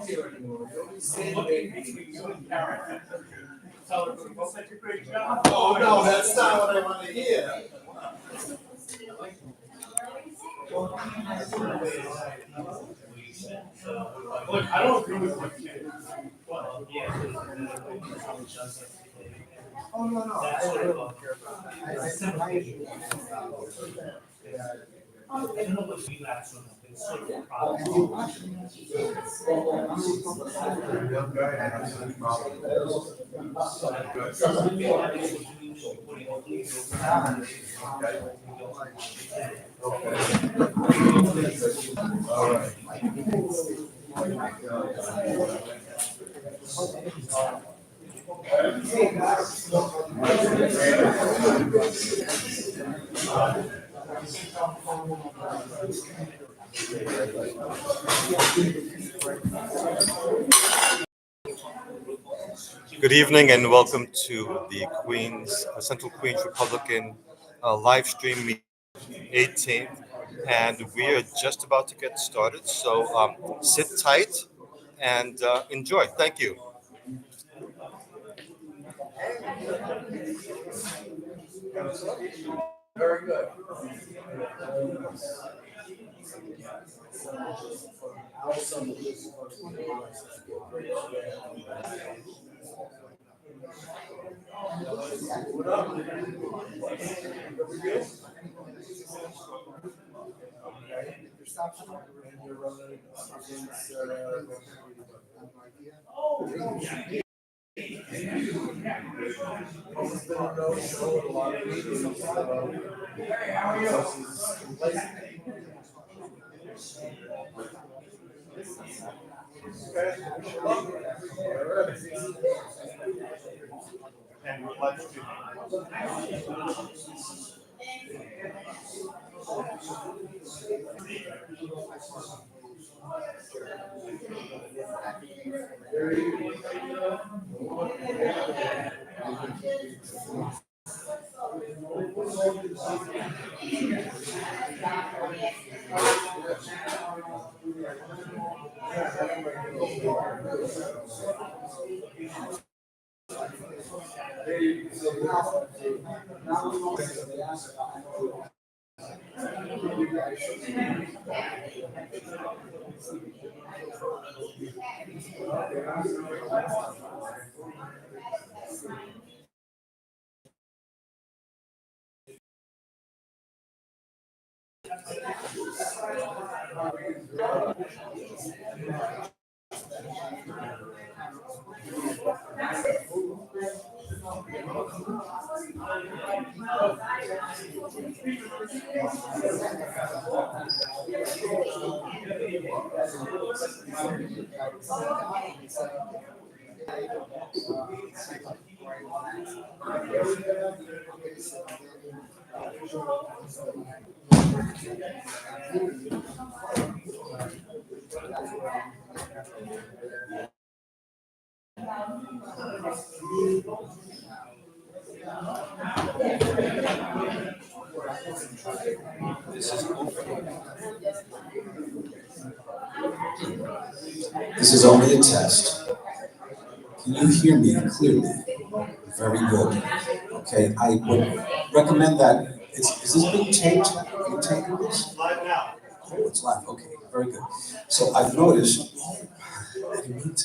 Oh no, that's not what I want to hear. Look, I don't agree with what you said. Oh no, no. I don't know what relapse on this sort of problem. All right. Good evening and welcome to the Central Queens Republican live stream meeting 18th. And we are just about to get started, so sit tight and enjoy. Thank you. Very good. And we're live streaming. This is only a test. Can you hear me clearly? Very good. Okay, I would recommend that. Is this being taped? Are you taping this? Live now. Oh, it's live. Okay, very good. So I've noticed. I didn't mean to.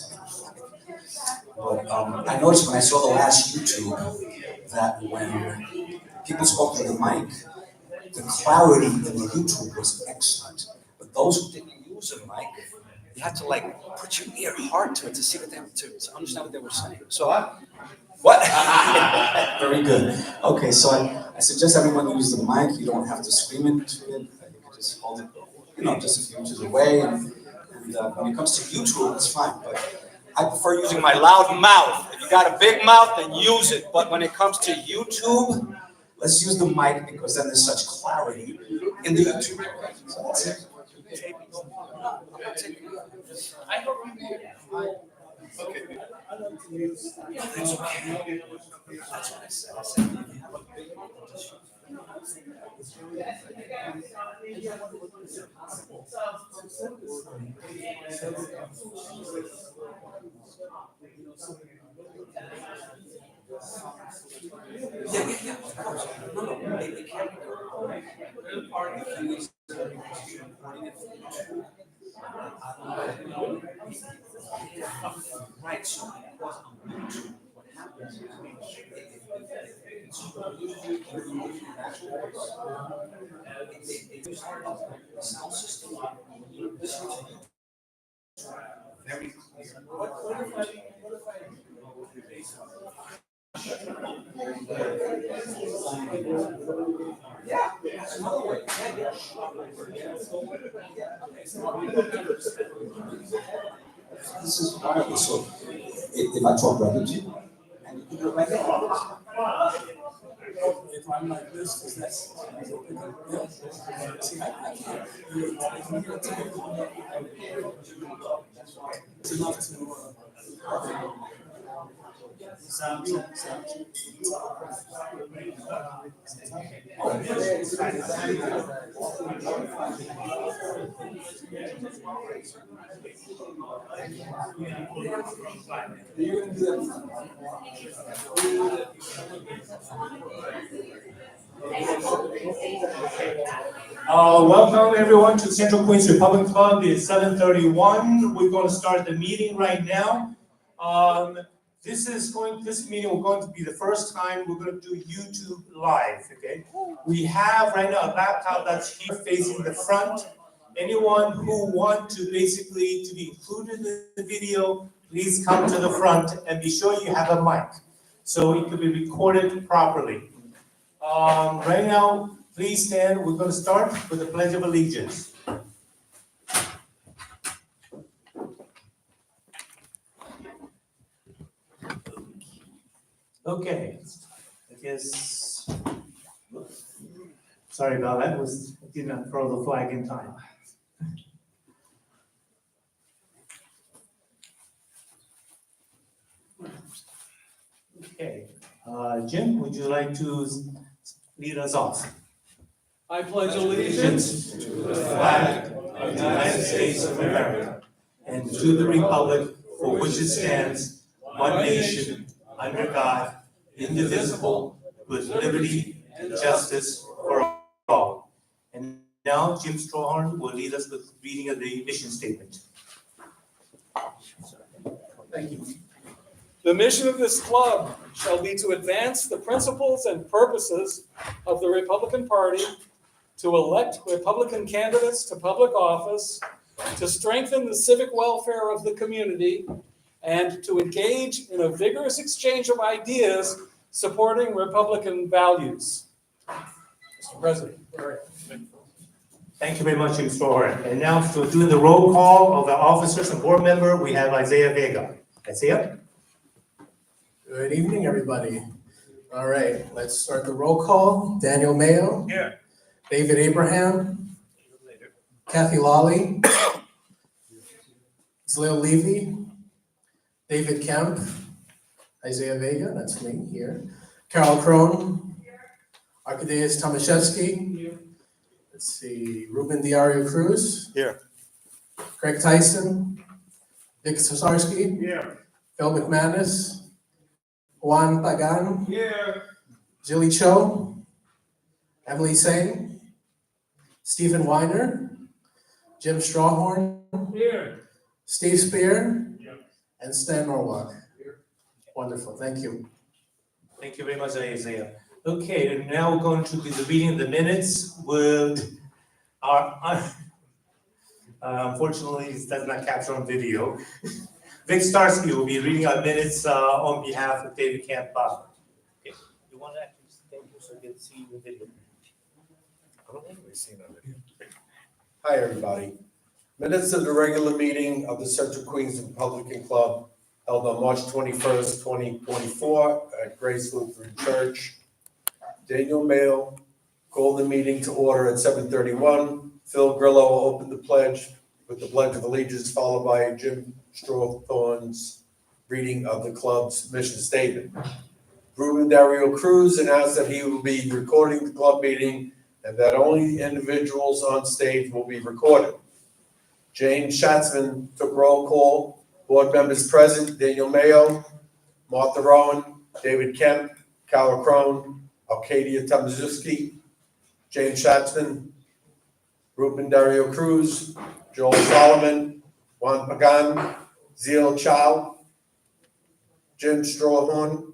But I noticed when I saw the last YouTube that when people spoke to the mic, the clarity in the YouTube was excellent. But those who didn't use a mic, you had to like put your ear hard to it to see what they to understand what they were saying. So what? Very good. Okay, so I suggest everyone use the mic. You don't have to scream into it. You can just hold it, just a few inches away. And when it comes to YouTube, it's fine. But I prefer using my loud mouth. If you got a big mouth, then use it. But when it comes to YouTube, let's use the mic because then there's such clarity in the YouTube. So that's it. I hope you okay. That's okay. That's what I said. I said, if you have a big Yeah, of course. No, they carry their part of the things right, so because I'm going to, what happens is, they use the sound system, very clear. Yeah, that's another way. This is wireless, so if I talk right into you, and you can do it right there. If I'm like this, because that's, see, I can't. It's enough to, sound check. Welcome everyone to Central Queens Republic Club. It's 7:31. We're going to start the meeting right now. This meeting we're going to be the first time we're going to do YouTube live. Okay. We have right now a laptop that's here facing the front. Anyone who wants to basically to be included in the video, please come to the front and be sure you have a mic so it can be recorded properly. Right now, please stand. We're going to start with the Pledge of Allegiance. Okay, I guess. Sorry about that. I did not throw the flag in time. Okay, Jim, would you like to lead us off? I pledge allegiance To the flag of the United States of America and to the republic for which it stands, one nation, under God, indivisible, with liberty and justice for all. And now Jim Strawhorn will lead us with the reading of the mission statement. Thank you. The mission of this club shall be to advance the principles and purposes of the Republican Party, to elect Republican candidates to public office, to strengthen the civic welfare of the community, and to engage in a vigorous exchange of ideas supporting Republican values. Mr. President. Thank you very much, Jim Strawhorn. And now to do the roll call of the officers and board member, we have Isaiah Vega. Isaiah? Good evening, everybody. All right, let's start the roll call. Daniel Mayo. Here. David Abraham. Kathy Lawley. Zlil Levy. David Kemp. Isaiah Vega, that's me here. Carol Crone. Arkadeus Tomaszewski. Let's see, Ruben Diario Cruz. Here. Craig Tyson. Vic Sosarski. Here. Phil McManus. Juan Pagan. Here. Jilly Cho. Emily Singh. Stephen Weiner. Jim Strawhorn. Here. Steve Spear. And Stan Norwalk. Wonderful, thank you. Thank you very much, Isaiah. Okay, and now we're going to be the reading of the minutes with our, unfortunately, this does not capture on video. Vic Starsky will be reading our minutes on behalf of David Camp. Okay, you want to actually stand here so you can see the video? I don't think we've seen that video. Hi, everybody. Minutes of the regular meeting of the Central Queens Republican Club held on March 21st, 2024 at Grace Lutheran Church. Daniel Mayo called the meeting to order at 7:31. Phil Grillo opened the pledge with the Pledge of Allegiance, followed by Jim Strawthorn's reading of the club's mission statement. Ruben Dario Cruz announced that he will be recording the club meeting and that only individuals on stage will be recorded. James Schatzman took roll call Board members present: Daniel Mayo, Martha Rowan, David Kemp, Carol Crone, Arcadia Tomaszewski, Jane Schatzman, Ruben Dario Cruz, Joel Solomon, Juan Pagan, Zeel Chow, Jim Strawhorn,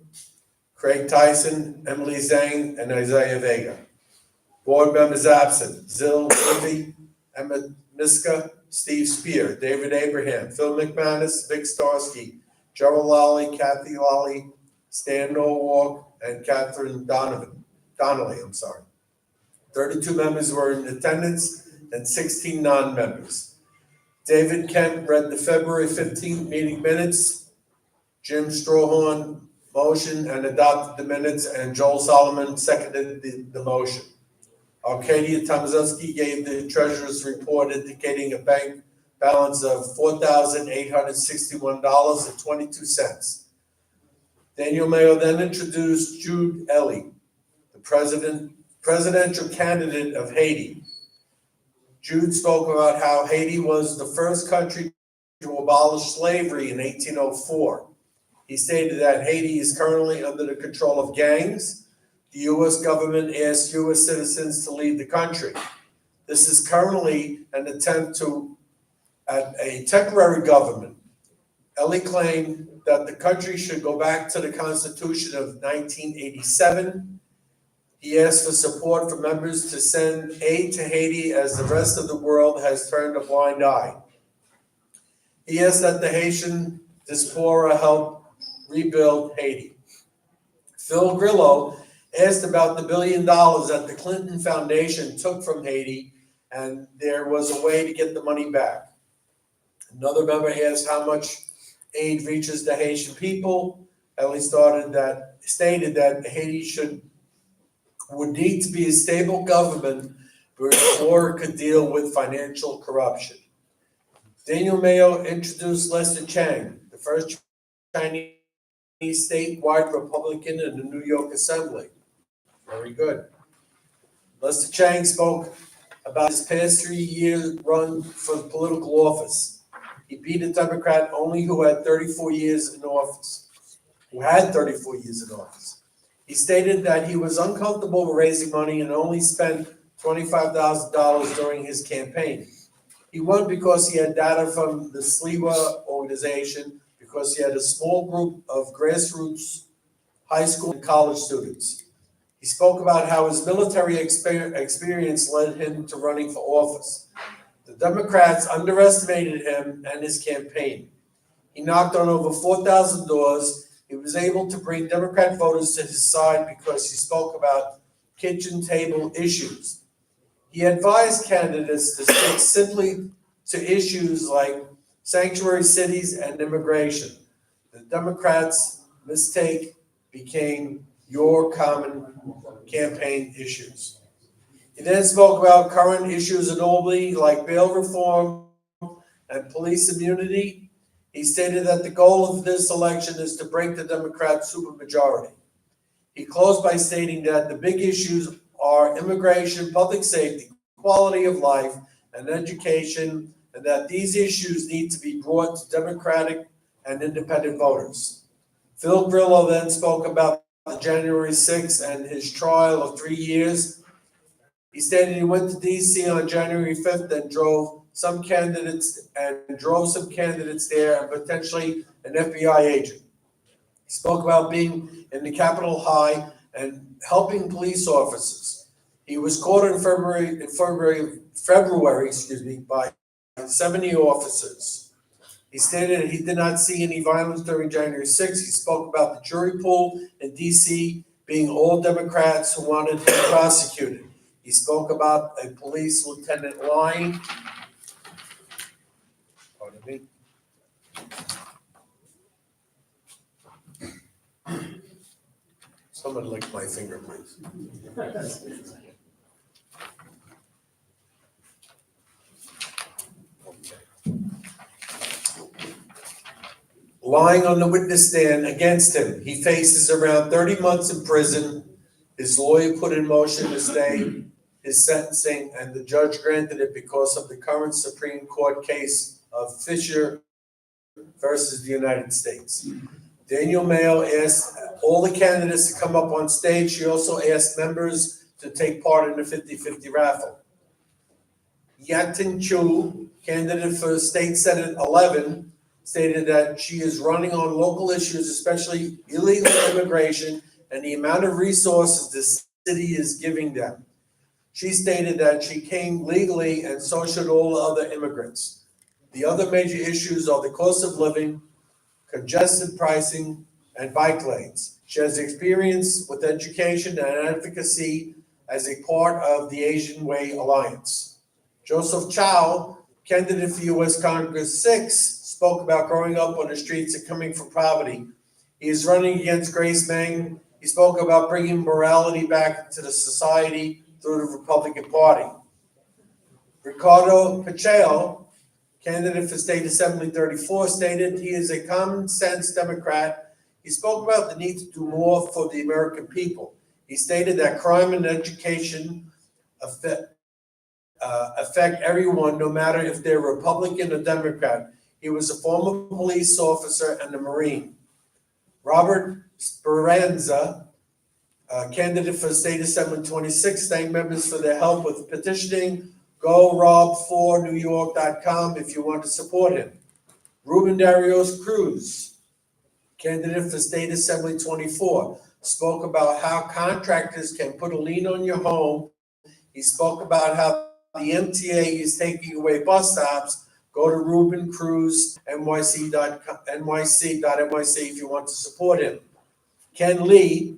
Craig Tyson, Emily Zhang, and Isaiah Vega. Board members absent: Zil Livy, Emma Miska, Steve Spear, David Abraham, Phil McManus, Vic Starsky, Gerald Lally, Kathy Lally, Stan Norwalk, and Catherine Donnelly. 32 members were in attendance and 16 non-members. David Kemp read the February 15th meeting minutes. Jim Strawhorn motioned and adopted the minutes, and Joel Solomon seconded the motion. Arcadia Tomaszewski gave the treasurer's report indicating a bank balance of $4,861.22. Daniel Mayo then introduced Jude Ely, the presidential candidate of Haiti. Jude spoke about how Haiti was the first country to abolish slavery in 1804. He stated that Haiti is currently under the control of gangs. The U.S. government asked U.S. citizens to leave the country. This is currently an attempt at a temporary government. Ely claimed that the country should go back to the Constitution of 1987. He asked for support for members to send aid to Haiti as the rest of the world has turned a blind eye. He asked that the Haitian diaspora help rebuild Haiti. Phil Grillo asked about the $1 billion that the Clinton Foundation took from Haiti, and there was a way to get the money back. Another member asked how much aid reaches the Haitian people. Ely stated that Haiti would need to be a stable government before it could deal with financial corruption. Daniel Mayo introduced Lester Chang, the first Chinese statewide Republican in the New York Assembly. Very good. Lester Chang spoke about his past 3-year run for political office. He beat a Democrat only who had 34 years in office. He stated that he was uncomfortable raising money and only spent $25,000 during his campaign. He won because he had data from the Sliwa organization, because he had a small group of grassroots high school and college students. He spoke about how his military experience led him to running for office. The Democrats underestimated him and his campaign. He knocked on over 4,000 doors. He was able to bring Democrat voters to his side because he spoke about kitchen table issues. He advised candidates to stick simply to issues like sanctuary cities and immigration. The Democrats' mistake became your common campaign issues. He then spoke about current issues in Albany, like bail reform and police immunity. He stated that the goal of this election is to break the Democrat supermajority. He closed by stating that the big issues are immigration, public safety, quality of life, and education, and that these issues need to be brought to Democratic and independent voters. Phil Grillo then spoke about January 6th and his trial of 3 years. He stated he went to D.C. on January 5th and drove some candidates there and potentially an FBI agent. He spoke about being in the Capitol High and helping police officers. He was caught in February, by 70 officers. He stated he did not see any violence during January 6th. He spoke about the jury pool in D.C. being all Democrats who wanted him prosecuted. He spoke about a police lieutenant lying. Pardon me. Someone lick my finger, please. Lying on the witness stand against him. He faces around 30 months in prison. His lawyer put in motion to stay his sentencing, and the judge granted it because of the current Supreme Court case of Fisher versus the United States. Daniel Mayo asked all the candidates to come up on stage. She also asked members to take part in the 50-50 raffle. Yatin Chu, candidate for State Senate 11, stated that she is running on local issues, especially illegal immigration and the amount of resources the city is giving them. She stated that she came legally and so should all other immigrants. The other major issues are the cost of living, congestion pricing, and bike lanes. She has experience with education and advocacy as a part of the Asian Way Alliance. Joseph Chow, candidate for U.S. Congress 6, spoke about growing up on the streets and coming from poverty. He is running against Grace Meng. He spoke about bringing morality back into the society through the Republican Party. Ricardo Pacheco, candidate for State Assembly 34, stated he is a common sense Democrat. He spoke about the need to do more for the American people. He stated that crime and education affect everyone, no matter if they're Republican or Democrat. He was a former police officer and a Marine. Robert Speranza, candidate for State Assembly 26, thanked members for their help with petitioning. Go rob4newyork.com if you want to support him. Ruben Cruz, candidate for State Assembly 24, spoke about how contractors can put a lien on your home. He spoke about how the MTA is taking away bus stops. Go to Ruben Cruz, NYC.NYC if you want to support him. Ken Lee,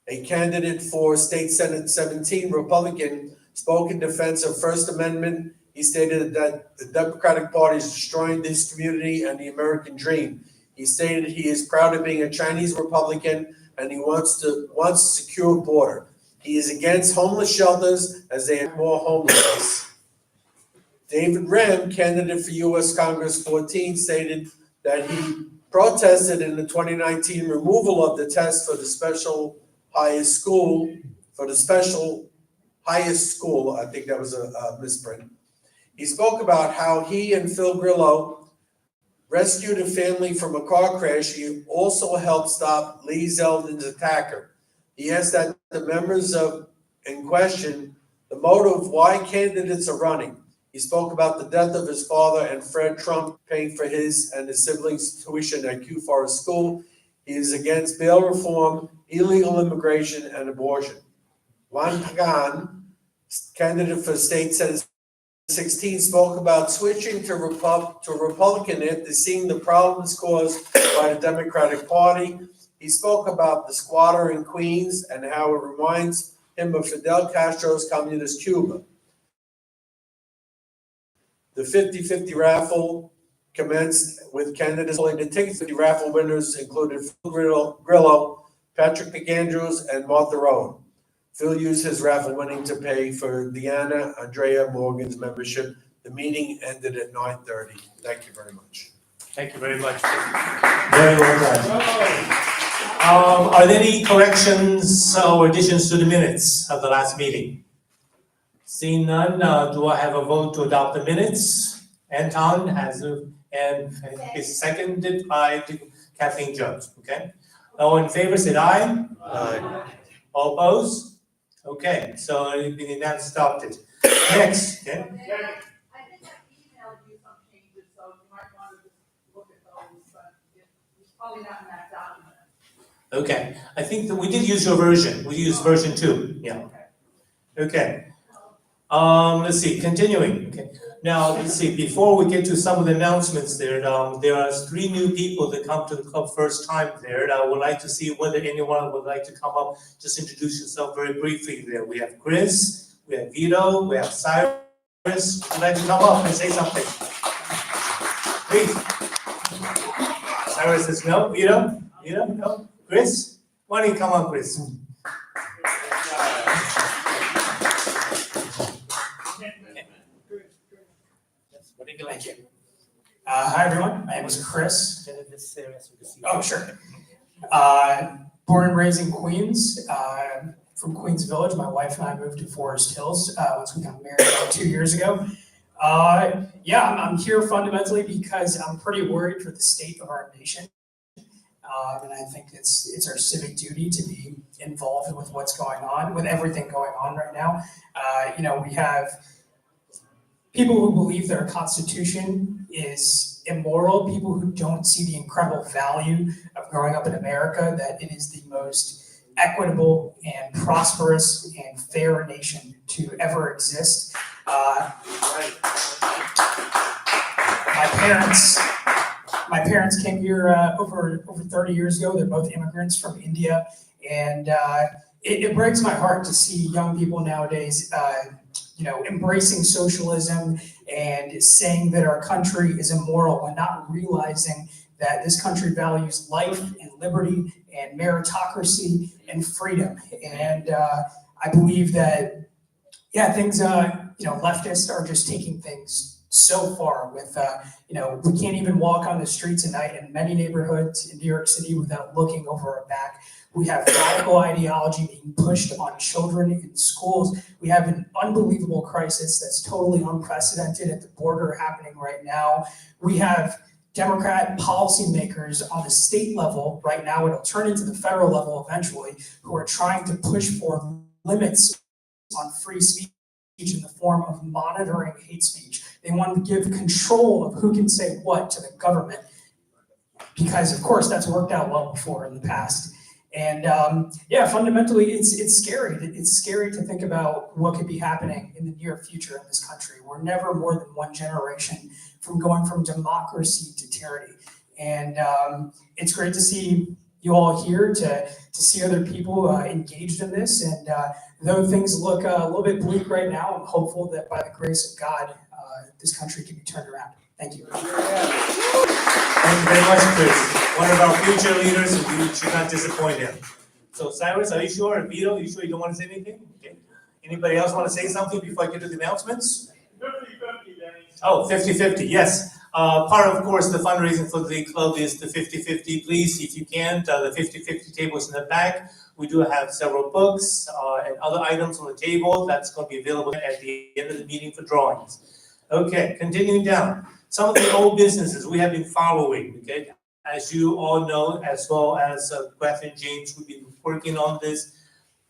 a candidate for State Senate 17, Republican, spoke in defense of First Amendment. He stated that the Democratic Party is destroying this community and the American dream. He stated he is proud of being a Chinese Republican and he wants a secure border. He is against homeless shelters as they have more homelessness. David Rem, candidate for U.S. Congress 14, stated that he protested in the 2019 removal of the test for the special highest school, I think that was a misprint. He spoke about how he and Phil Grillo rescued a family from a car crash. He also helped stop Lee Zeldin's attacker. He asked that the members in question the motive why candidates are running. He spoke about the death of his father and Fred Trump paying for his and his siblings' tuition at Q Forest School. He is against bail reform, illegal immigration, and abortion. Juan Pagan, candidate for State Senate 16, spoke about switching to Republican after seeing the problems caused by the Democratic Party. He spoke about the squatter in Queens and how it reminds him of Fidel Castro's communist Cuba. The 50-50 raffle commenced with candidates holding the tickets. The raffle winners included Phil Grillo, Patrick McAndrews, and Martha Rowan. Phil used his raffle winning to pay for Deanna Andrea Morgan's membership. The meeting ended at 9:30. Thank you very much. Thank you very much. Very well done. Are there any corrections or additions to the minutes of the last meeting? Seeing none, do I have a vote to adopt the minutes? Anton has and is seconded by Kathleen Jones, okay? All in favor, say aye. Aye. All opposed? Okay, so it's been announced adopted. Next, okay? I think I emailed you some changes, so you might want to just look at those, but it's probably not in that document. Okay, I think that we did use your version. We used version 2, yeah. Okay. Let's see, continuing. Okay. Now, let's see, before we get to some of the announcements there are 3 new people that come to the club first time there. And I would like to see whether anyone would like to come up, just introduce yourself very briefly there. We have Chris, we have Vito, we have Cyrus. Would you like to come up and say something? Please. Cyrus says no. Vito? No? Chris? Why don't you come up, Chris? Thank you. Hi, everyone. My name is Chris. Oh, sure. Born and raised in Queens, from Queens Village. My wife and I moved to Forest Hills once we got married about 2 years ago. Yeah, I'm here fundamentally because I'm pretty worried for the state of our nation. And I think it's our civic duty to be involved with what's going on, with everything going on right now. We have people who believe that our Constitution is immoral, people who don't see the incredible value of growing up in America, that it is the most equitable and prosperous and fair nation to ever exist. My parents came here over 30 years ago. They're both immigrants from India, and it breaks my heart to see young people nowadays, embracing socialism and saying that our country is immoral when not realizing that this country values life and liberty and meritocracy and freedom. And I believe that, things, leftists are just taking things so far with, we can't even walk on the streets at night in many neighborhoods in New York City without looking over our back. We have radical ideology being pushed on children in schools. We have an unbelievable crisis that's totally unprecedented at the border happening right now. We have Democrat policymakers on the state level right now, it'll turn into the federal level eventually, who are trying to push for limits on free speech in the form of monitoring hate speech. They want to give control of who can say what to the government, because of course that's worked out well before in the past. And fundamentally it's scary. It's scary to think about what could be happening in the near future in this country. We're never more than one generation from going from democracy to tyranny. And it's great to see you all here, to see other people engaged in this. And though things look a little bit bleak right now, I'm hopeful that by the grace of God, this country can be turned around. Thank you. Thank you very much, Chris. One of our future leaders, and you should not disappoint him. So Cyrus, are you sure? And Vito, are you sure you don't want to say anything? Okay. Anybody else want to say something before I get to the announcements? 50-50, Danny. Oh, 50-50, yes. Part of course, the fundraising for the club is the 50-50. Please, if you can, the 50-50 table is in the back. We do have several books and other items on the table that's going to be available at the end of the meeting for drawings. Okay, continuing down. Some of the old businesses we have been following, okay? As you all know, as well as Beth and James, we've been working on this,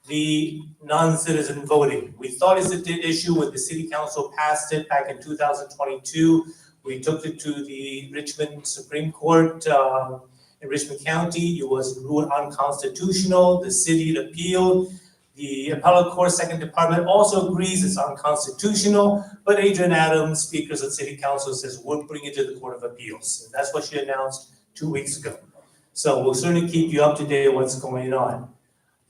the non-citizen voting. We thought it's a dead issue when the city council passed it back in 2022. We took it to the Richmond Supreme Court in Richmond County. It was ruled unconstitutional. The city appealed. The appellate court, second department, also agrees it's unconstitutional, but Adrian Adams, Speaker of the City Council, says we'll bring it to the Court of Appeals. And that's what she announced 2 weeks ago. So we'll certainly keep you up to date on what's going on.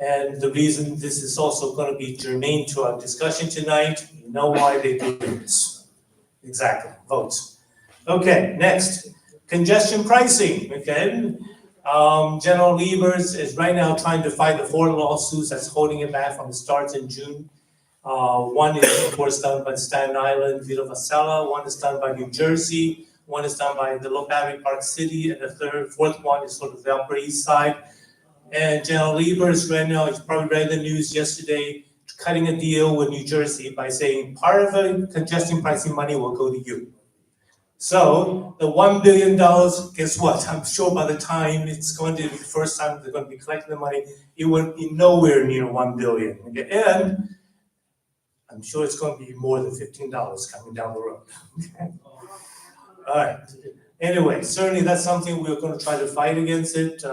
And the reason this is also going to be germane to our discussion tonight, you know why they do this. Exactly, votes. Okay, next, congestion pricing, okay? General Levers is right now trying to fight the 4 lawsuits that's holding it back from the starts in June. One is of course done by Staten Island, Villa Vasella, one is done by New Jersey, one is done by the Low Battery Park City, and the fourth one is sort of the Upper East Side. And General Levers right now, you probably read the news yesterday, cutting a deal with New Jersey by saying part of the congestion pricing money will go to you. So the $1 billion, guess what? I'm sure by the time it's going to be the first time they're going to be collecting the money, it will be nowhere near $1 billion. Okay? And I'm sure it's going to be more than $15 coming down the road. Okay? All right. Anyway, certainly that's something we're going to try to fight against it.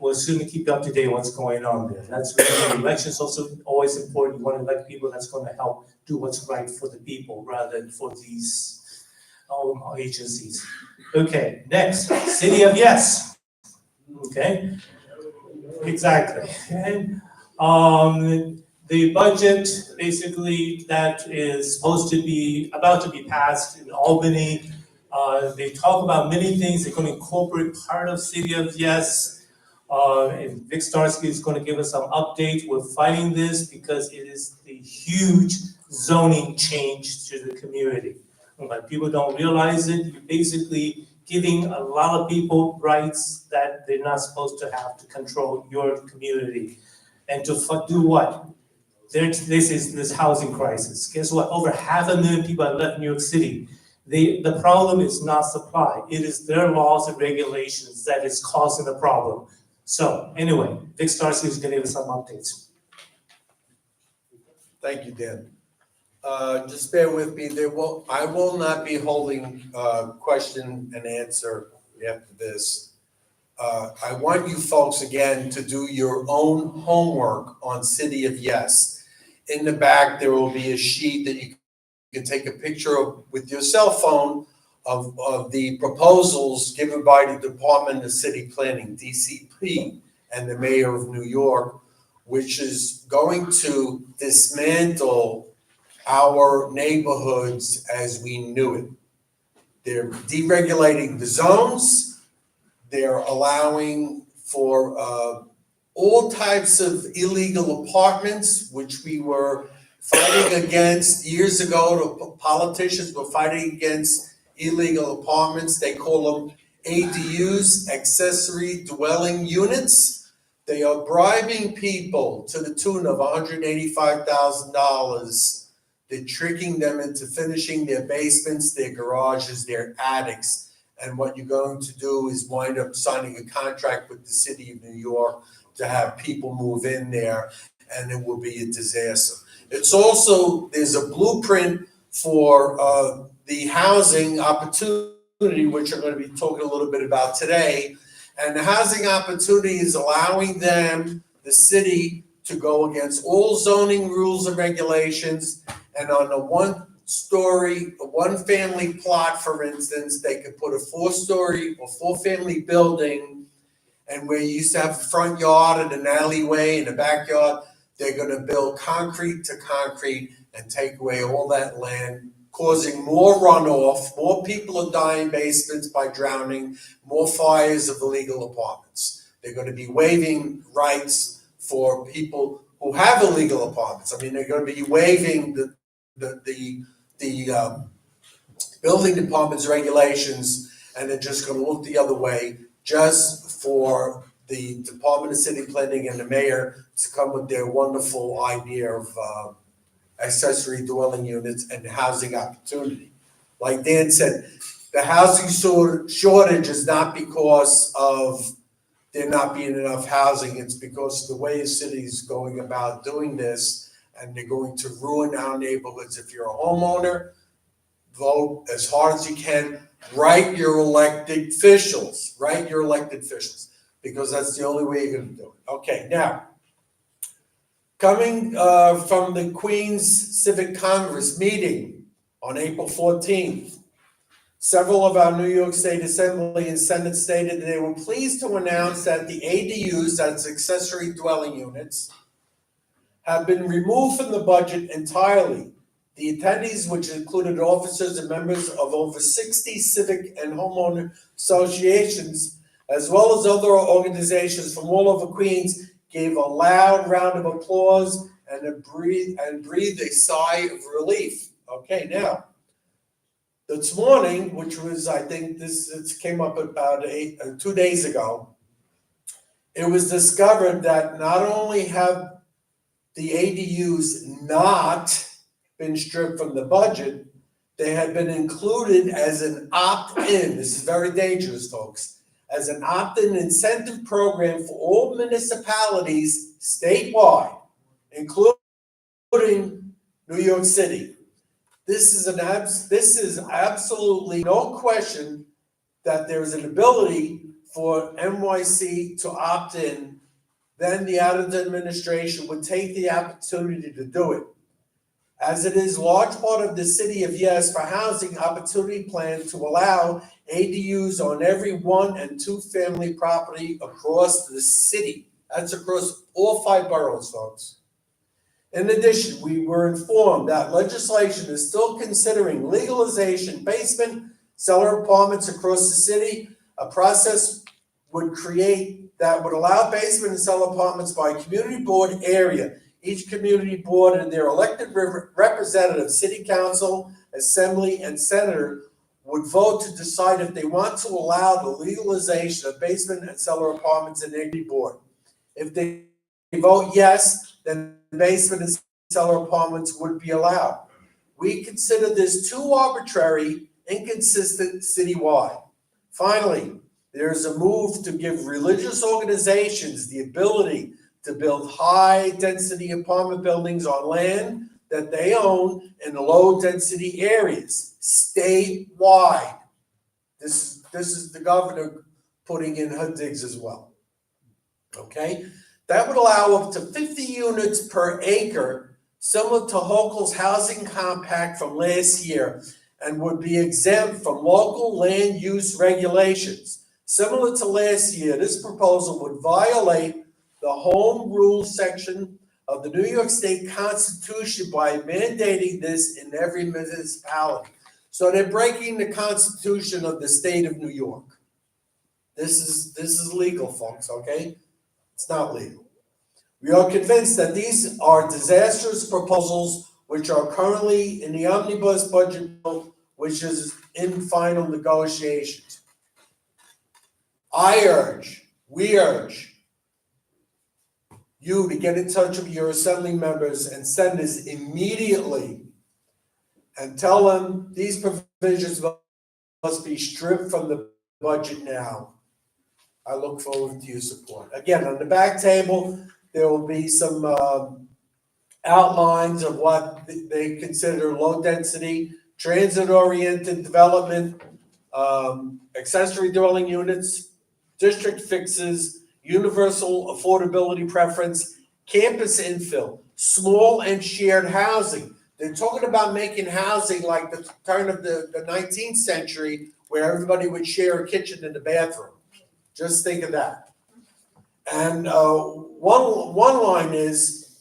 We'll certainly keep you up to date on what's going on there. That's really, elections also always important. You want to elect people that's going to help do what's right for the people rather than for these agencies. Okay, next, City of Yes. Okay, exactly. And the budget basically that is supposed to be about to be passed in Albany. They talk about many things. They're going to incorporate part of City of Yes. And Vic Starsky is going to give us some update. We're fighting this because it is a huge zoning change to the community. But people don't realize it. You're basically giving a lot of people rights that they're not supposed to have to control your community. And to do what? this is this housing crisis. Guess what? Over 500,000 people have left New York City. The problem is not supply. It is their laws and regulations that is causing the problem. So anyway, Vic Starsky is gonna give us some updates. Thank you, Dan. Just bear with me, I will not be holding question and answer after this. I want you folks again to do your own homework on City of Yes. In the back, there will be a sheet that you can take a picture of with your cell phone of the proposals given by the Department of City Planning, DCP, and the Mayor of New York, which is going to dismantle our neighborhoods as we knew it. They're deregulating the zones. They're allowing for all types of illegal apartments, which we were fighting against years ago. The politicians were fighting against illegal apartments. They call them ADUs, Accessory Dwelling Units. They are bribing people to the tune of $185,000. They're tricking them into finishing their basements, their garages, their attics. And what you're going to do is wind up signing a contract with the city of New York to have people move in there, and it will be a disaster. It's also, there's a blueprint for the housing opportunity, which I'm going to be talking a little bit about today. And the housing opportunity is allowing them, the city, to go against all zoning rules and regulations. And on a one-family plot, for instance, they could put a 4-story or 4-family building, and where you used to have a front yard and an alleyway and a backyard, they're going to build concrete to concrete and take away all that land, causing more runoff. More people are dying in basements by drowning, more fires of illegal apartments. They're going to be waiving rights for people who have illegal apartments. I mean, they're going to be waiving the building department's regulations, and they're just going to look the other way just for the Department of City Planning and the mayor to come with their wonderful idea of accessory dwelling units and housing opportunity. Like Dan said, the housing shortage is not because of there not being enough housing. It's because of the way the city is going about doing this, and they're going to ruin our neighborhoods. If you're a homeowner, vote as hard as you can. Write your elected officials, because that's the only way you're going to do it. Okay, now, coming from the Queens Civic Congress meeting on April 14th, several of our New York State Assembly and Senate stated that they were pleased to announce that the ADUs, that's accessory dwelling units, have been removed from the budget entirely. The attendees, which included officers and members of over 60 civic and homeowner associations, as well as other organizations from all over Queens, gave a loud round of applause and breathed a sigh of relief. Okay, now, this morning, which was, I think it came up about 2 days ago, it was discovered that not only have the ADUs not been stripped from the budget, they had been included as an opt-in. This is very dangerous, folks. As an opt-in incentive program for all municipalities statewide, including New York City. This is absolutely no question that there is an ability for NYC to opt in. Then the Adams administration would take the opportunity to do it. As it is large part of the City of Yes for housing opportunity plan to allow ADUs on every 1- and 2-family property across the city. That's across all 5 boroughs, folks. In addition, we were informed that legislation is still considering legalization basement cellar apartments across the city. A process would allow basement and cellar apartments by community board area. Each community board and their elected representative, city council, assembly, and senator would vote to decide if they want to allow the legalization of basement and cellar apartments in every board. If they vote yes, then basement and seller apartments would be allowed. We consider this too arbitrary, inconsistent citywide. Finally, there is a move to give religious organizations the ability to build high-density apartment buildings on land that they own in low-density areas, statewide. This is the governor putting in her digs as well. Okay? That would allow up to 50 units per acre, similar to Hochul's housing compact from last year, and would be exempt from local land use regulations. Similar to last year, this proposal would violate the home rule section of the New York State Constitution by mandating this in every municipality. So they're breaking the Constitution of the state of New York. This is legal, folks, okay? It's not legal. We are convinced that these are disastrous proposals which are currently in the omnibus budget bill, which is in final negotiations. We urge you to get in touch with your assembly members and senators immediately and tell them these provisions must be stripped from the budget now. I look forward to your support. Again, on the back table, there will be some outlines of what they consider low density, transit-oriented development, accessory dwelling units, district fixes, universal affordability preference, campus infill, small and shared housing. They're talking about making housing like the turn of the 19th century where everybody would share a kitchen and a bathroom. Just think of that. And one line is,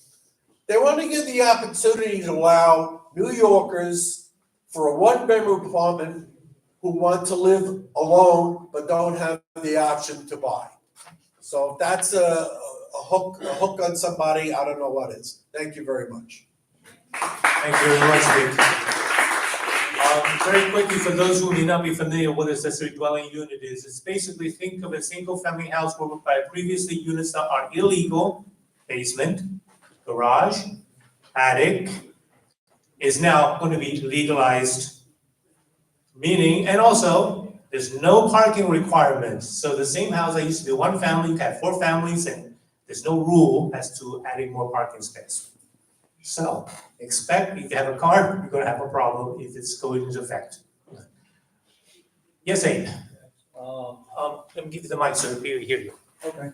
they want to give the opportunity to allow New Yorkers for a one-bedroom apartment who want to live alone but don't have the option to buy. So if that's a hook on somebody, I don't know what is. Thank you very much. Thank you very much, Dick. Very quickly, for those who may not be familiar with what accessory dwelling unit is, it's basically think of a single-family house whereby previously units that are illegal, basement, garage, attic, is now going to be legalized, meaning, and also, there's no parking requirements. So the same house that used to be one family, you have 4 families, and there's no rule as to adding more parking space. So expect if you have a car, you're gonna have a problem if it's going into effect. Yes, Abe? Let me give you the mic, sir, hear you. Okay.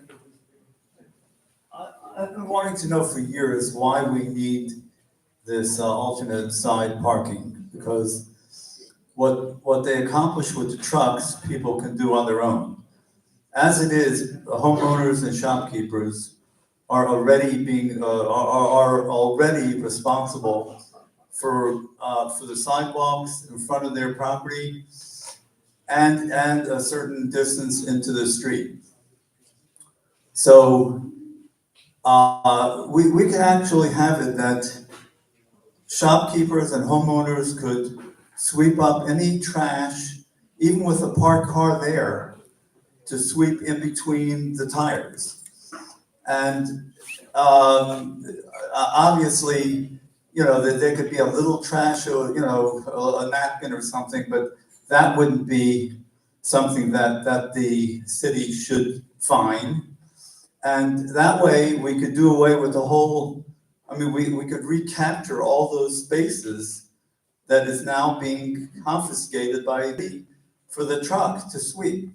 I've been wanting to know for years why we need this alternate side parking, because what they accomplish with the trucks, people can do on their own. As it is, homeowners and shopkeepers are already responsible for the sidewalks in front of their property and a certain distance into the street. So we can actually have it that shopkeepers and homeowners could sweep up any trash, even with a parked car there, to sweep in between the tires. And obviously, that there could be a little trash or, a napkin or something, but that wouldn't be something that the city should fine. And that way we could do away with the whole, we could recapture all those spaces that is now being confiscated for the truck to sweep.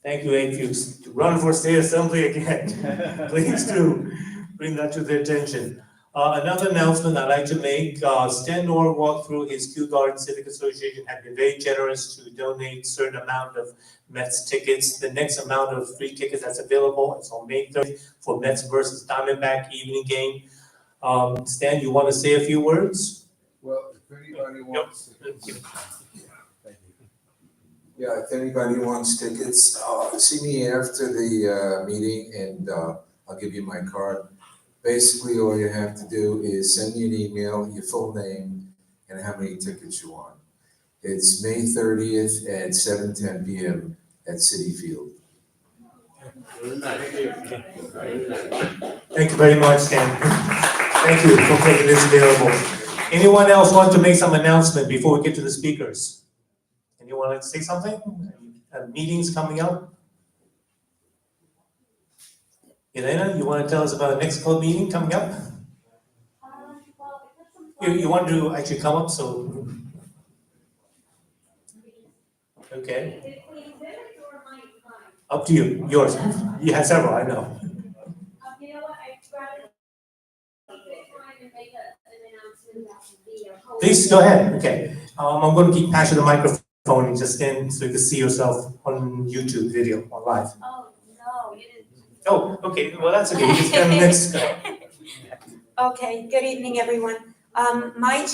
Thank you, Abe. If you run for state assembly again, please do bring that to their attention. Another announcement I'd like to make, Stan Norwalk through his Kew Garden Civic Association have been very generous to donate a certain amount of Mets tickets. The next amount of free tickets that's available is on May 30th for Mets versus Diamondback evening game. Stan, you want to say a few words? Well, if anybody wants. Yeah, if anybody wants tickets, see me after the meeting and I'll give you my card. Basically, all you have to do is send me an email, your full name, and how many tickets you want. It's May 30th at 7:10 p.m. at Citi Field. Thank you very much, Dan. Thank you for making this available. Anyone else want to make some announcement before we get to the speakers? Anyone like to say something? Meetings coming up? Elena, you want to tell us about the next club meeting coming up? You want to actually come up, so. Okay. Up to you, yours. You have several, I know. You know what, I'd rather take time and make an announcement about the. Please, go ahead, okay. I'm going to keep passing the microphone and just stand so you can see yourself on YouTube video or live. Oh, no, you didn't. Oh, okay, well, that's okay, you can stand next. Okay, good evening, everyone. I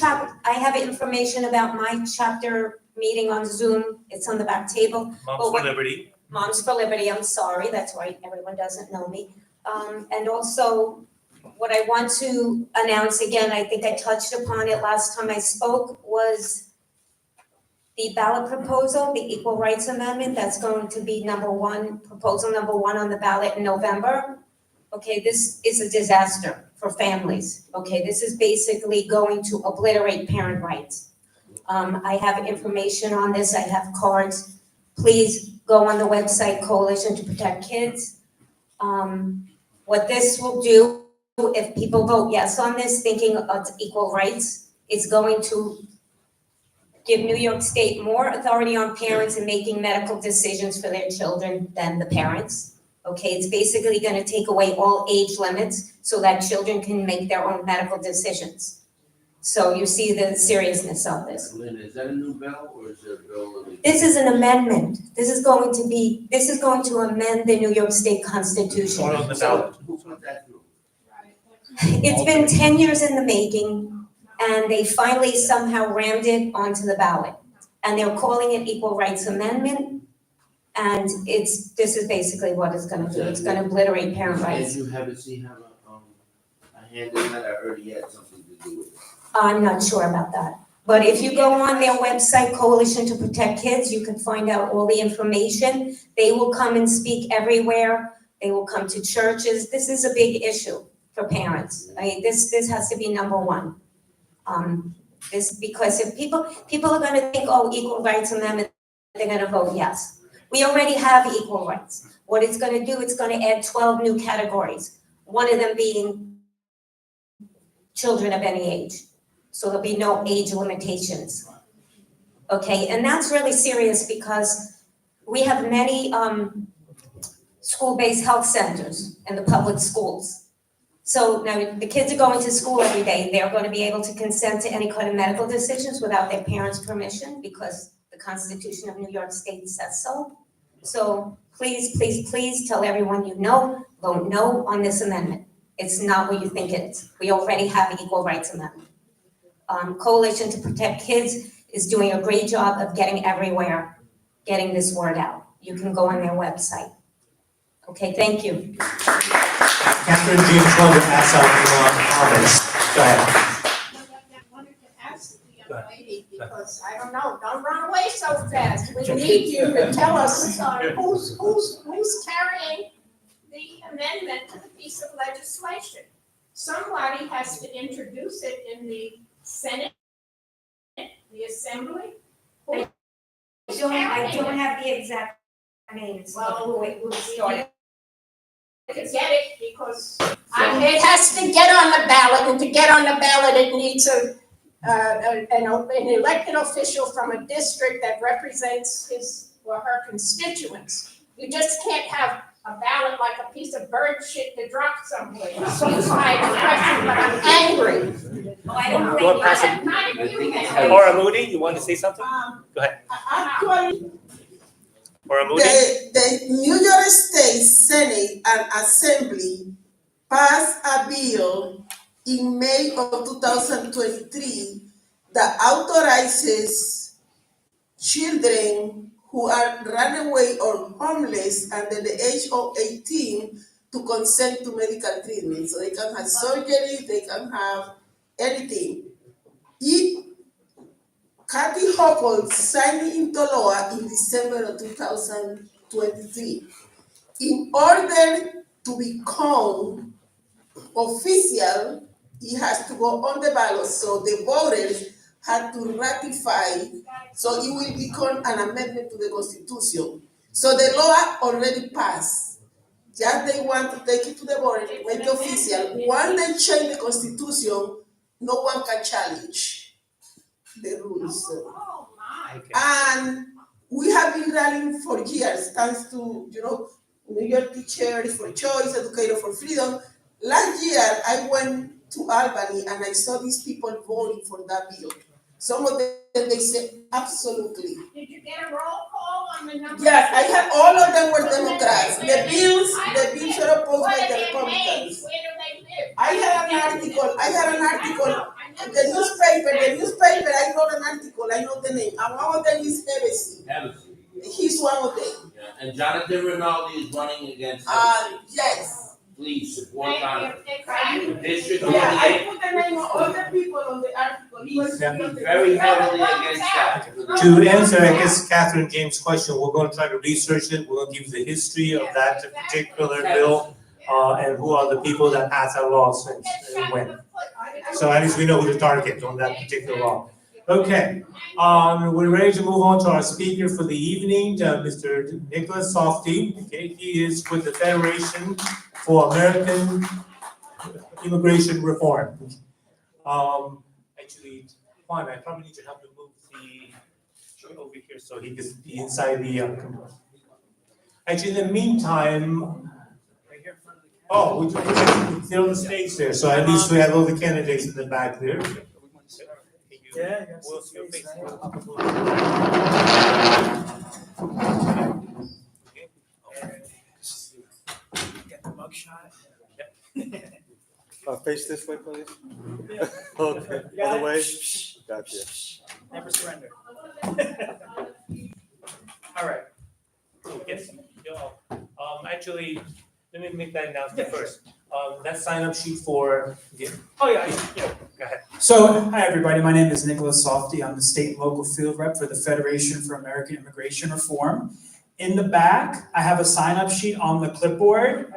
have information about my chapter meeting on Zoom. It's on the back table. Moms for Liberty. Moms for Liberty, I'm sorry, that's right, everyone doesn't know me. And also, what I want to announce again, I think I touched upon it last time I spoke, was the ballot proposal, the Equal Rights Amendment, that's going to be proposal number one on the ballot in November. Okay, this is a disaster for families. Okay, this is basically going to obliterate parent rights. I have information on this, I have cards. Please go on the website Coalition to Protect Kids. What this will do, if people vote yes on this, thinking of equal rights, it's going to give New York State more authority on parents in making medical decisions for their children than the parents. Okay, it's basically going to take away all age limits so that children can make their own medical decisions. So you see the seriousness of this. Lynn, is that a new bill or is it a bill? This is an amendment. This is going to amend the New York State Constitution. On the ballot. Who put that through? It's been 10 years in the making, and they finally somehow rammed it onto the ballot. And they're calling it Equal Rights Amendment, and this is basically what it's gonna do. It's gonna obliterate parent rights. Did you haven't seen how a hand in that? I heard he had something to do with it. I'm not sure about that. But if you go on their website, Coalition to Protect Kids, you can find out all the information. They will come and speak everywhere. They will come to churches. This is a big issue for parents. I mean, this has to be number one. Because if people are gonna think, oh, Equal Rights Amendment, they're gonna vote yes. We already have equal rights. What it's gonna do, it's gonna add 12 new categories. One of them being children of any age. So there'll be no age limitations. Okay, and that's really serious because we have many school-based health centers in the public schools. So now the kids are going to school every day. They're going to be able to consent to any kind of medical decisions without their parents' permission because the Constitution of New York State says so. So please, please, please tell everyone you know, vote no on this amendment. It's not what you think it is. We already have an Equal Rights Amendment. Coalition to Protect Kids is doing a great job of getting everywhere, getting this word out. You can go on their website. Okay, thank you. Catherine James wanted to ask some comments. Go ahead. I wanted to ask the young lady, because I don't know, don't run away so fast. We need you to tell us who's carrying the amendment to the piece of legislation. Somebody has to introduce it in the Senate, the Assembly. I don't have the exact names of who started. To get it, because it has to get on the ballot, and to get on the ballot, it needs an elected official from a district that represents his or her constituents. You just can't have a ballot like a piece of bird shit to drop somewhere. Excuse my expression, but I'm angry. Oh, I don't You want to pass it? Not if you can. Laura Moody, you want to say something? Go ahead. Laura Moody? The New York State Senate and Assembly passed a bill in May of 2023 that authorizes children who are runaway or homeless under the age of 18 to consent to medical treatment. So they can have surgery, they can have anything. Kathy Hochul signed it into law in December of 2023. In order to become official, it has to go on the ballot, so the voters had to ratify, so it will become an amendment to the Constitution. So the law already passed. Just they want to take it to the board, make it official. Once they change the Constitution, no one can challenge the rules. And we have been rallying for years, thanks to, New York Teachers for Choice, Educator for Freedom. Last year, I went to Albany and I saw these people voting for that bill. Some of them, they said, absolutely. Did you get a roll call on the number? Yes, I had, all of them were Democrats. The bills were opposed by the Republicans. Where do they live? I had an article, the newspaper, I wrote an article, I know the name, and one of them is Eisen. He's one of them. Yeah, and Jonathan Rinaldi is running against Yes. Please support Jonathan. District Yeah, I put the name of all the people on the article. He's very heavily against that. To answer, I guess, Catherine James' question, we're going to try to research it. We're going to give you the history of that particular bill, and who are the people that passed that law since and when. So at least we know who to target on that particular law. Okay, we're ready to move on to our speaker for the evening, Mr. Nicholas Softy. Okay, he is with the Federation for American Immigration Reform. Actually, Juan, I probably need to help you move the over here so he can be inside the. Actually, in the meantime, they're on the stage there, so at least we have all the candidates in the back there. Yeah, We'll see your face. Get the mugshot. Face this way, please. Okay, other way. Gotcha. Never surrender. All right. Yes. Actually, let me make that announcement first. That sign-up sheet for. Yeah. Go ahead. So, hi everybody, my name is Nicholas Softy. I'm the state and local field rep for the Federation for American Immigration Reform. In the back, I have a sign-up sheet on the clipboard.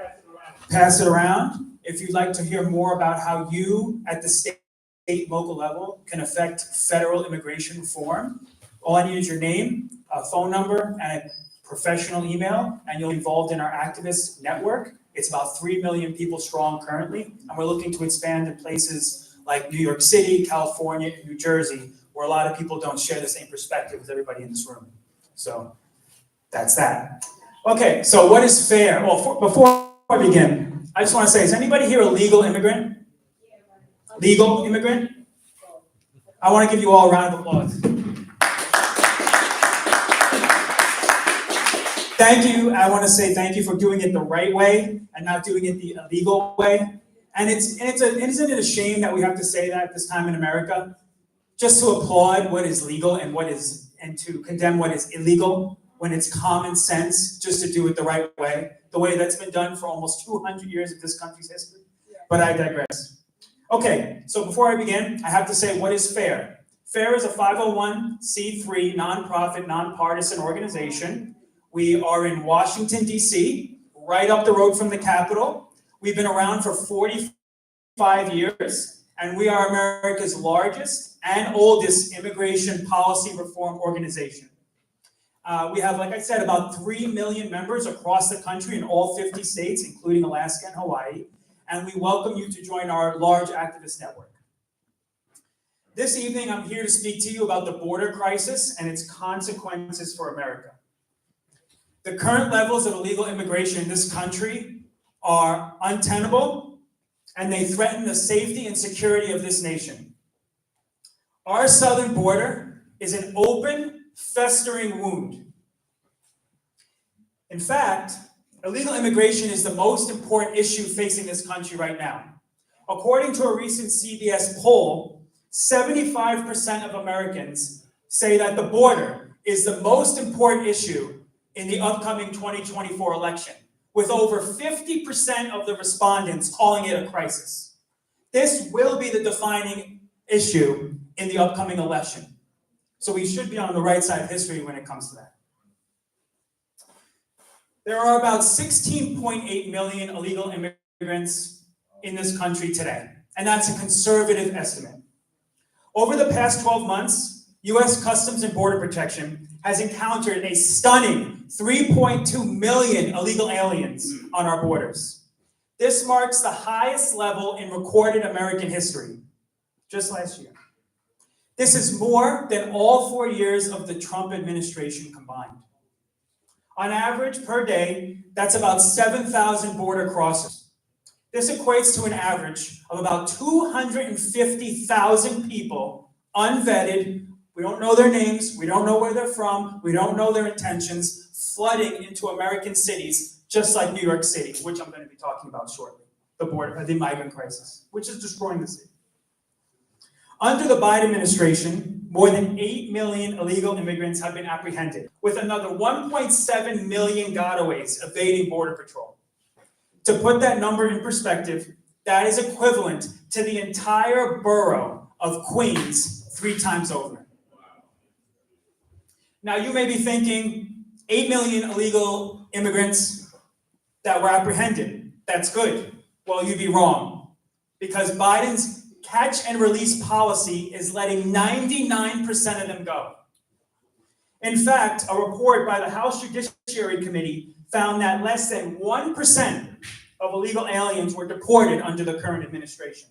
Pass it around. If you'd like to hear more about how you, at the state and local level, can affect federal immigration reform, all I need is your name, a phone number, and a professional email, and you'll be involved in our activist network. It's about 3 million people strong currently, and we're looking to expand in places like New York City, California, and New Jersey, where a lot of people don't share the same perspective as everybody in this room. So that's that. Okay, so what is fair? Well, before I begin, I just want to say, is anybody here a legal immigrant? Legal immigrant? I want to give you all a round of applause. Thank you. I want to say thank you for doing it the right way and not doing it the illegal way. And isn't it a shame that we have to say that at this time in America? Just to applaud what is legal and to condemn what is illegal, when it's common sense just to do it the right way, the way that's been done for almost 200 years of this country's history. But I digress. Okay, so before I begin, I have to say, what is FAIR? FAIR is a 501c3 nonprofit, nonpartisan organization. We are in Washington, D.C., right up the road from the Capitol. We've been around for 45 years, and we are America's largest and oldest immigration policy reform organization. We have, like I said, about 3 million members across the country in all 50 states, including Alaska and Hawaii, and we welcome you to join our large activist network. This evening, I'm here to speak to you about the border crisis and its consequences for America. The current levels of illegal immigration in this country are untenable, and they threaten the safety and security of this nation. Our southern border is an open, festering wound. In fact, illegal immigration is the most important issue facing this country right now. According to a recent CBS poll, 75% of Americans say that the border is the most important issue in the upcoming 2024 election, with over 50% of the respondents calling it a crisis. This will be the defining issue in the upcoming election. So we should be on the right side of history when it comes to that. There are about 16.8 million illegal immigrants in this country today, and that's a conservative estimate. Over the past 12 months, US Customs and Border Protection has encountered a stunning 3.2 million illegal aliens on our borders. This marks the highest level in recorded American history, just last year. This is more than all 4 years of the Trump administration combined. On average, per day, that's about 7,000 border crossers. This equates to an average of about 250,000 people, unvetted. We don't know their names, we don't know where they're from, we don't know their intentions, flooding into American cities, just like New York City, which I'm going to be talking about shortly, the migrant crisis, which is destroying the city. Under the Biden administration, more than 8 million illegal immigrants have been apprehended, with another 1.7 million gotaways evading Border Patrol. To put that number in perspective, that is equivalent to the entire borough of Queens 3 times over. Now you may be thinking, 8 million illegal immigrants that were apprehended, that's good. Well, you'd be wrong, because Biden's catch and release policy is letting 99% of them go. In fact, a report by the House Judiciary Committee found that less than 1% of illegal aliens were deported under the current administration.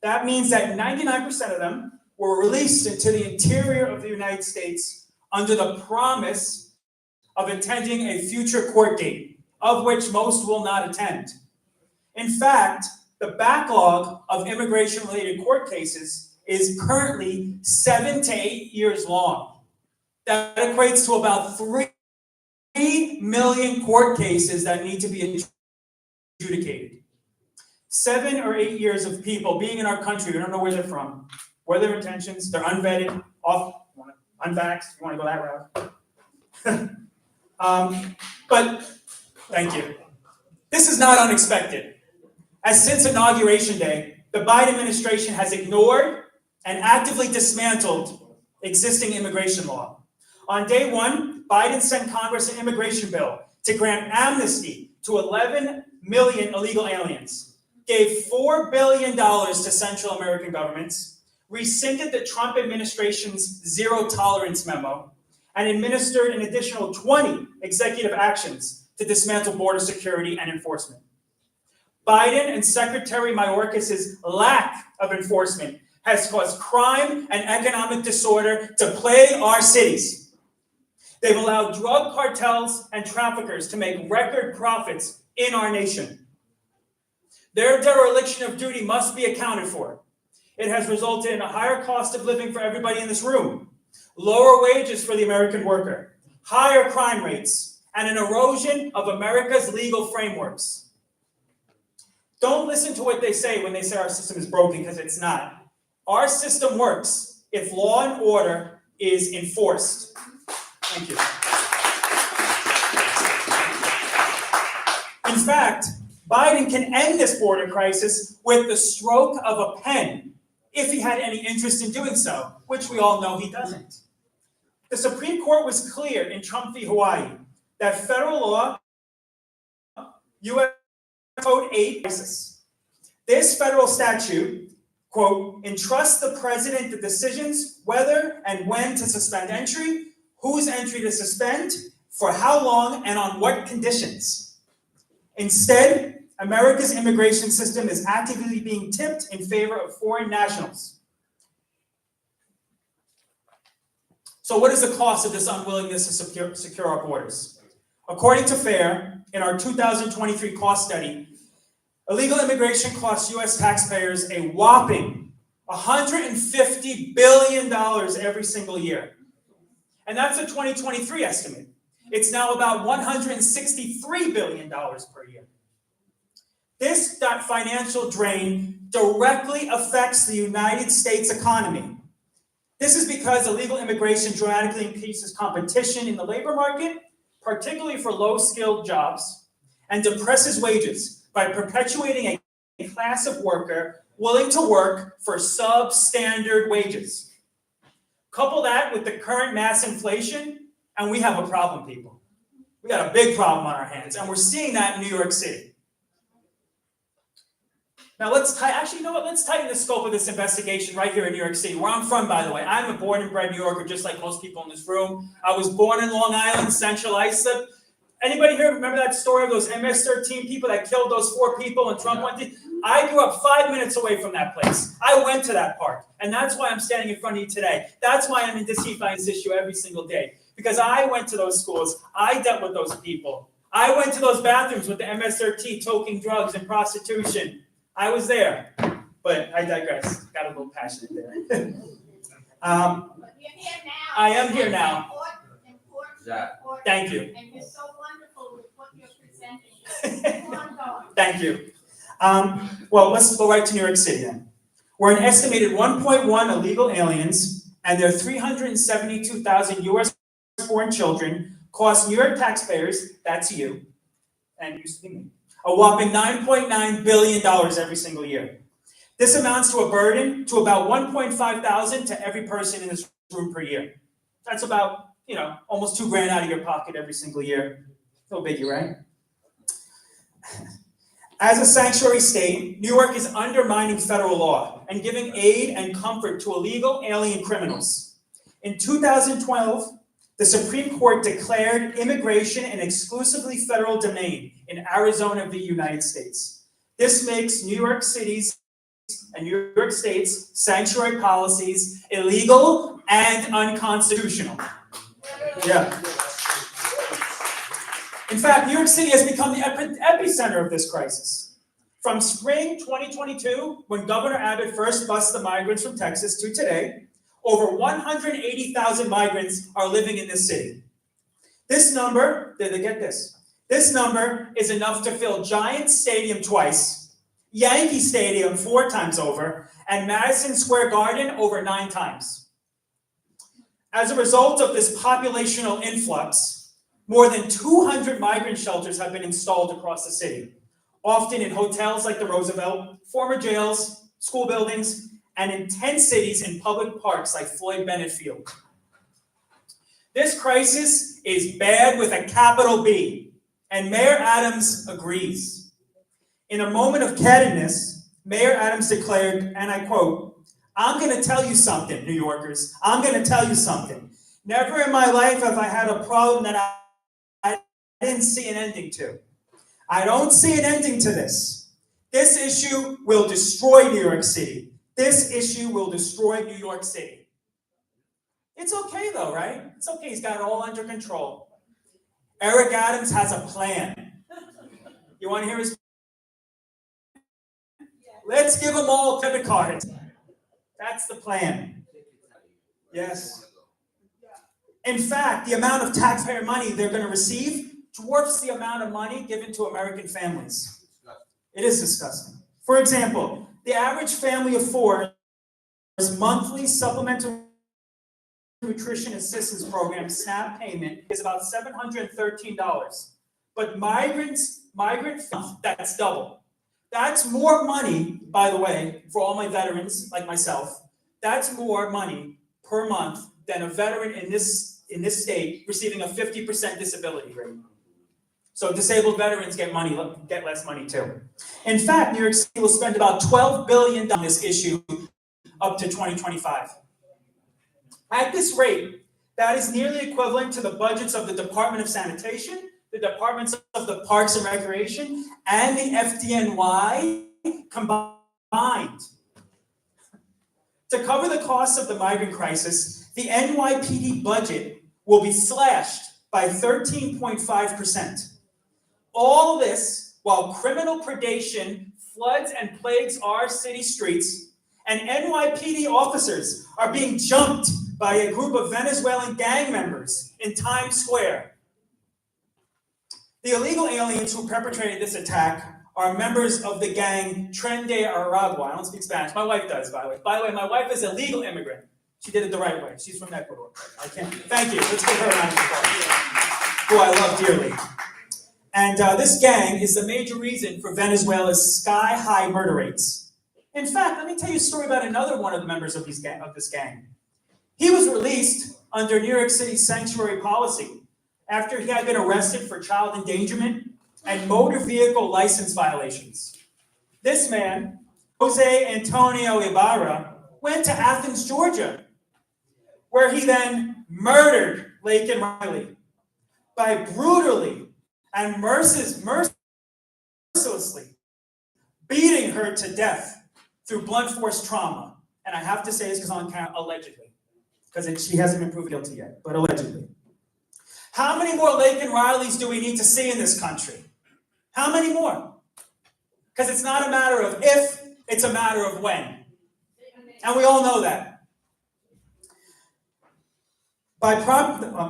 That means that 99% of them were released into the interior of the United States under the promise of attending a future court date, of which most will not attend. In fact, the backlog of immigration-related court cases is currently 7 to 8 years long. That equates to about 3 million court cases that need to be adjudicated. 7 or 8 years of people being in our country, we don't know where they're from, what are their intentions, they're unvetted, unvaxxed, you want to go that route. But thank you. This is not unexpected. As since Inauguration Day, the Biden administration has ignored and actively dismantled existing immigration law. On day one, Biden sent Congress an immigration bill to grant amnesty to 11 million illegal aliens, gave $4 billion to Central American governments, rescinded the Trump administration's zero tolerance memo, and administered an additional 20 executive actions to dismantle border security and enforcement. Biden and Secretary Mayorkas's lack of enforcement has caused crime and economic disorder to plague our cities. They've allowed drug cartels and traffickers to make record profits in our nation. Their dereliction of duty must be accounted for. It has resulted in a higher cost of living for everybody in this room, lower wages for the American worker, higher crime rates, and an erosion of America's legal frameworks. Don't listen to what they say when they say our system is broken, because it's not. Our system works if law and order is enforced. Thank you. In fact, Biden can end this border crisis with the stroke of a pen, if he had any interest in doing so, which we all know he doesn't. The Supreme Court was clear in Trump v. Hawaii that federal law, U.S. Code 8, this federal statute, quote, entrusts the president the decisions whether and when to suspend entry, whose entry to suspend, for how long, and on what conditions. Instead, America's immigration system is actively being tipped in favor of foreign nationals. So what is the cost of this unwillingness to secure our borders? According to FAIR, in our 2023 cost study, illegal immigration costs U.S. taxpayers a whopping $150 billion every single year. And that's a 2023 estimate. It's now about $163 billion per year. This financial drain directly affects the United States economy. This is because illegal immigration dramatically increases competition in the labor market, particularly for low-skilled jobs, and depresses wages by perpetuating a class of worker willing to work for substandard wages. Couple that with the current mass inflation, and we have a problem, people. We got a big problem on our hands, and we're seeing that in New York City. Now actually, you know what? Let's tighten the scope of this investigation right here in New York City, where I'm from, by the way. I'm a born and bred New Yorker, just like most people in this room. I was born in Long Island, Central Islip. Anybody here remember that story of those MS-13 people that killed those 4 people and Trump went to? I grew up 5 minutes away from that place. I went to that park, and that's why I'm standing in front of you today. That's why I'm in this issue every single day, because I went to those schools. I dealt with those people. I went to those bathrooms with the MS-13 toking drugs and prostitution. I was there, but I digress. Got a little passionate there. I am here now. Thank you. And you're so wonderful with what you're presenting. Thank you. Well, let's go right to New York City then. Where an estimated 1.1 illegal aliens and their 372,000 US-born children cost New York taxpayers, that's you, and used to be me, a whopping $9.9 billion every single year. This amounts to a burden to about 1.5 thousand to every person in this room per year. That's about, almost $2,000 out of your pocket every single year. No biggie, right? As a sanctuary state, New York is undermining federal law and giving aid and comfort to illegal alien criminals. In 2012, the Supreme Court declared immigration an exclusively federal domain in Arizona of the United States. This makes New York City's and New York State's sanctuary policies illegal and unconstitutional. Yeah. In fact, New York City has become the epicenter of this crisis. From spring 2022, when Governor Abbott first bused the migrants from Texas, to today, over 180,000 migrants are living in this city. This number, get this, this number is enough to fill Giants Stadium twice, Yankee Stadium 4 times over, and Madison Square Garden over 9 times. As a result of this populational influx, more than 200 migrant shelters have been installed across the city, often in hotels like the Roosevelt, former jails, school buildings, and in 10 cities in public parks like Floyd Bennett Field. This crisis is bad with a capital B, and Mayor Adams agrees. In a moment of candidness, Mayor Adams declared, and I quote, "I'm going to tell you something, New Yorkers. I'm going to tell you something. Never in my life have I had a problem that I didn't see an ending to. I don't see an ending to this. This issue will destroy New York City. This issue will destroy New York City." It's okay though, right? It's okay, he's got it all under control. Eric Adams has a plan. You want to hear his? Let's give them all debit cards. That's the plan. Yes. In fact, the amount of taxpayer money they're going to receive dwarfs the amount of money given to American families. It is disgusting. For example, the average family of 4's monthly supplemental nutrition assistance program SNAP payment is about $713. But migrant, that's double. That's more money, by the way, for all my veterans like myself. That's more money per month than a veteran in this state receiving a 50% disability rate. So disabled veterans get less money too. In fact, New York City will spend about $12 billion on this issue up to 2025. At this rate, that is nearly equivalent to the budgets of the Department of Sanitation, the Departments of the Parks and Recreation, and the FDNY combined. To cover the costs of the migrant crisis, the NYPD budget will be slashed by 13.5%. All this while criminal predation floods and plagues our city streets, and NYPD officers are being jumped by a group of Venezuelan gang members in Times Square. The illegal aliens who perpetrated this attack are members of the gang Tren de Aragua. I don't speak Spanish. My wife does, by the way. By the way, my wife is a legal immigrant. She did it the right way. She's from Ecuador. Thank you. Let's give her a round of applause. Who I love dearly. And this gang is the major reason for Venezuela's sky-high murder rates. In fact, let me tell you a story about another one of the members of this gang. He was released under New York City's sanctuary policy, after he had been arrested for child endangerment and motor vehicle license violations. This man, Jose Antonio Ibarra, went to Athens, Georgia, where he then murdered Laken Riley by brutally and mercilessly beating her to death through blunt force trauma. And I have to say this because on camera, allegedly, because she hasn't been proven guilty yet, but allegedly. How many more Laken Rileys do we need to see in this country? How many more? Because it's not a matter of if, it's a matter of when. And we all know that. I'm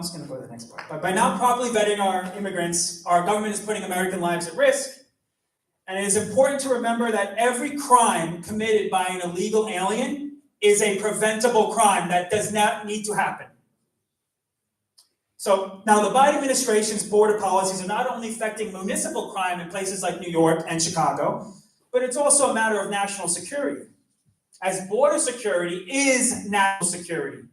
just going to go to the next part. But by not properly vetting our immigrants, our government is putting American lives at risk. And it is important to remember that every crime committed by an illegal alien is a preventable crime that does not need to happen. So now the Biden administration's border policies are not only affecting municipal crime in places like New York and Chicago, but it's also a matter of national security, as border security is national security.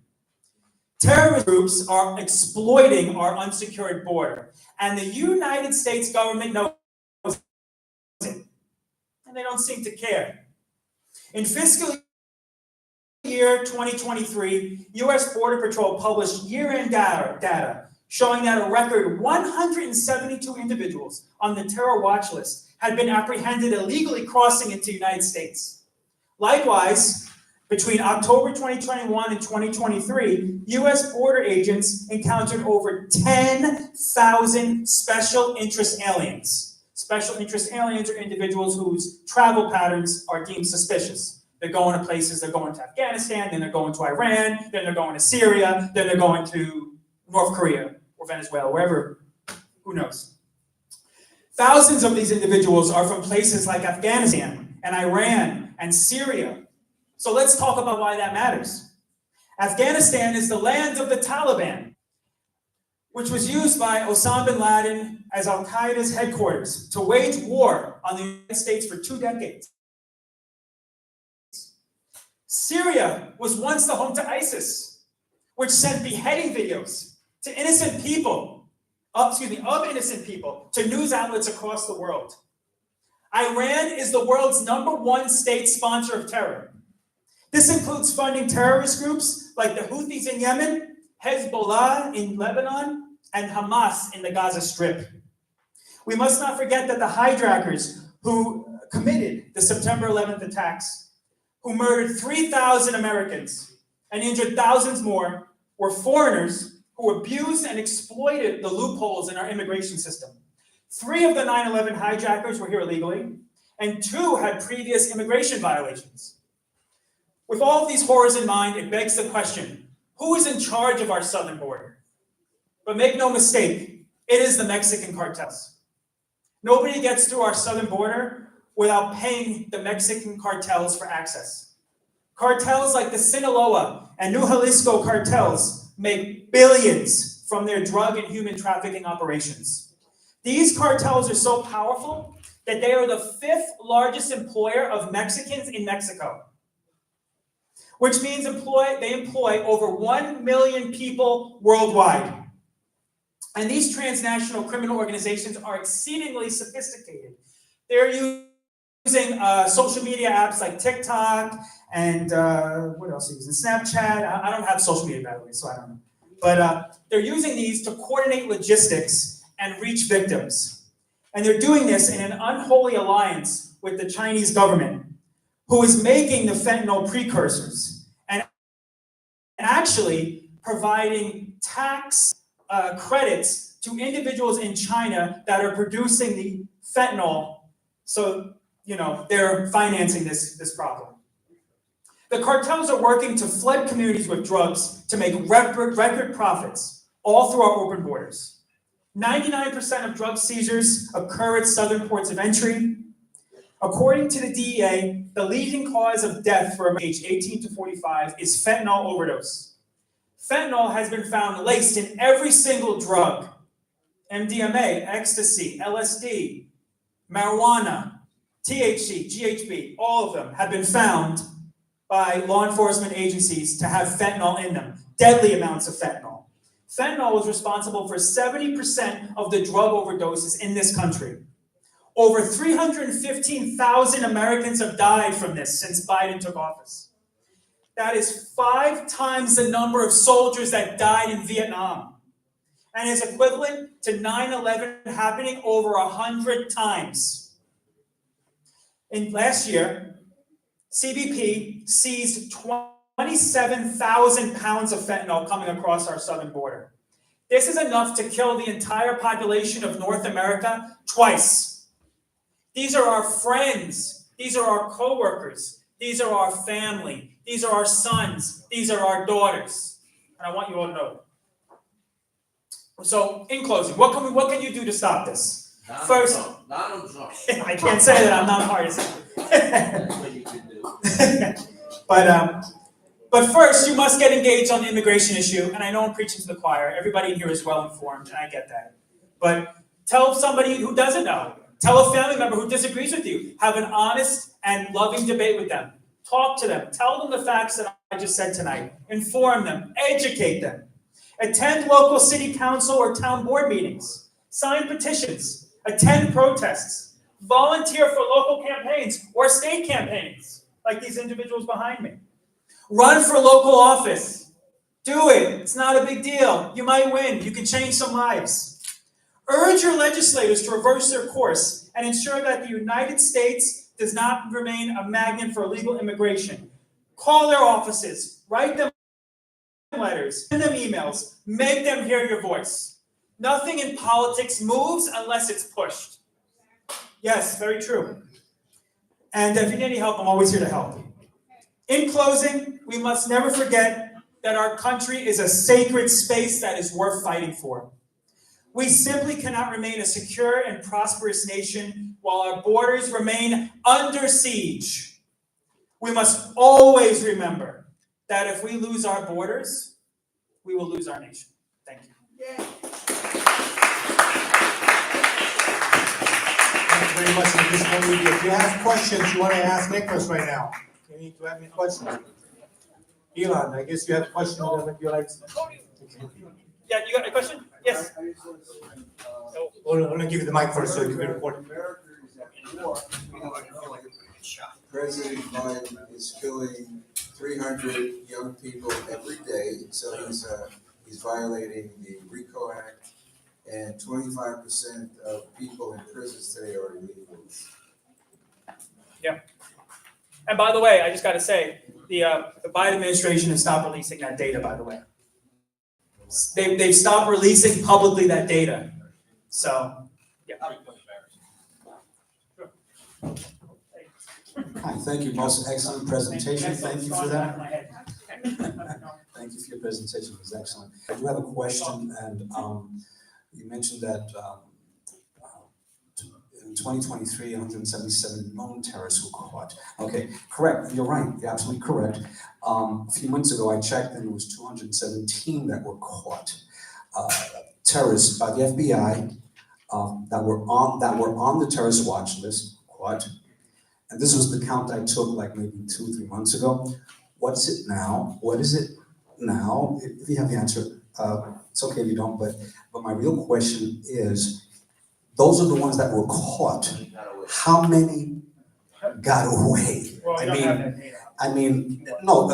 Terrorist groups are exploiting our unsecured border, and the United States government knows it, and they don't seem to care. In fiscal year 2023, U.S. Border Patrol published year-end data showing that a record 172 individuals on the terror watch list had been apprehended illegally crossing into the United States. Likewise, between October 2021 and 2023, U.S. border agents encountered over 10,000 special interest aliens. Special interest aliens are individuals whose travel patterns are deemed suspicious. They're going to places, they're going to Afghanistan, then they're going to Iran, then they're going to Syria, then they're going to North Korea or Venezuela, wherever, who knows. Thousands of these individuals are from places like Afghanistan and Iran and Syria. So let's talk about why that matters. Afghanistan is the land of the Taliban, which was used by Osama bin Laden as Al-Qaeda's headquarters to wage war on the United States for 2 decades. Syria was once the home to ISIS, which sent beheading videos to innocent people, of innocent people, to news outlets across the world. Iran is the world's #1 state sponsor of terror. This includes funding terrorist groups like the Houthis in Yemen, Hezbollah in Lebanon, and Hamas in the Gaza Strip. We must not forget that the hijackers who committed the September 11th attacks, who murdered 3,000 Americans and injured thousands more, were foreigners who abused and exploited the loopholes in our immigration system. 3 of the 9/11 hijackers were here illegally, and 2 had previous immigration violations. With all of these horrors in mind, it begs the question, who is in charge of our southern border? But make no mistake, it is the Mexican cartels. Nobody gets through our southern border without paying the Mexican cartels for access. Cartels like the Sinaloa and New Jalisco cartels make billions from their drug and human trafficking operations. These cartels are so powerful that they are the 5th largest employer of Mexicans in Mexico, which means they employ over 1 million people worldwide. And these transnational criminal organizations are exceedingly sophisticated. They're using social media apps like TikTok and what else are you using? Snapchat. I don't have social media, by the way, so I don't know. But they're using these to coordinate logistics and reach victims. And they're doing this in an unholy alliance with the Chinese government, who is making the fentanyl precursors and actually providing tax credits to individuals in China that are producing the fentanyl. So, they're financing this problem. The cartels are working to flood communities with drugs to make record profits all through our open borders. 99% of drug seizures occur at southern ports of entry. According to the DEA, the leading cause of death for age 18 to 45 is fentanyl overdose. Fentanyl has been found laced in every single drug: MDMA, ecstasy, LSD, marijuana, THC, GHB, all of them have been found by law enforcement agencies to have fentanyl in them, deadly amounts of fentanyl. Fentanyl is responsible for 70% of the drug overdoses in this country. Over 315,000 Americans have died from this since Biden took office. That is 5 times the number of soldiers that died in Vietnam, and is equivalent to 9/11 happening over 100 times. In last year, CBP seized 27,000 pounds of fentanyl coming across our southern border. This is enough to kill the entire population of North America twice. These are our friends. These are our coworkers. These are our family. These are our sons. These are our daughters. And I want you all to know. So, in closing, what can you do to stop this? First, Donald Trump. I can't say that, I'm not partisan. That's what you can do. But first, you must get engaged on the immigration issue, and I know I'm preaching to the choir. Everybody in here is well informed, and I get that. But tell somebody who doesn't know. Tell a family member who disagrees with you. Have an honest and loving debate with them. Talk to them. Tell them the facts that I just said tonight. Inform them. Educate them. Attend local city council or town board meetings. Sign petitions. Attend protests. Volunteer for local campaigns or state campaigns, like these individuals behind me. Run for local office. Do it. It's not a big deal. You might win. You can change some lives. Urge your legislators to reverse their course and ensure that the United States does not remain a magnet for illegal immigration. Call their offices. Write them letters. Send them emails. Make them hear your voice. Nothing in politics moves unless it's pushed. Yes, very true. And if you need any help, I'm always here to help. In closing, we must never forget that our country is a sacred space that is worth fighting for. We simply cannot remain a secure and prosperous nation while our borders remain under siege. We must always remember that if we lose our borders, we will lose our nation. Thank you. Thank you very much, Mr. Nydia. If you have questions you want to ask Nicholas right now, you need to have any questions. Elon, I guess you have a question that you like. Yeah, you got a question? Yes. Hold on, I'm gonna give you the mic first so you can report. President Biden is killing 300 young people every day, so he's violating the RICO Act, and 25% of people in prisons today are illegals. Yeah. And by the way, I just got to say, the Biden administration has stopped releasing that data, by the way. They've stopped releasing publicly that data. So, yeah. Hi, thank you. Most excellent presentation. Thank you for that. Thank you for your presentation. It was excellent. I do have a question, and you mentioned that in 2023, 177 known terrorists were caught. Okay, correct. You're right. You're absolutely correct. A few months ago, I checked, and it was 217 that were caught. Terrorists by the FBI that were on the terrorist watch list caught. And this was the count I took like maybe 2-3 months ago. What's it now? What is it now? If you have the answer, it's okay if you don't. But my real question is, those are the ones that were caught. How many got away? Well, I mean, no.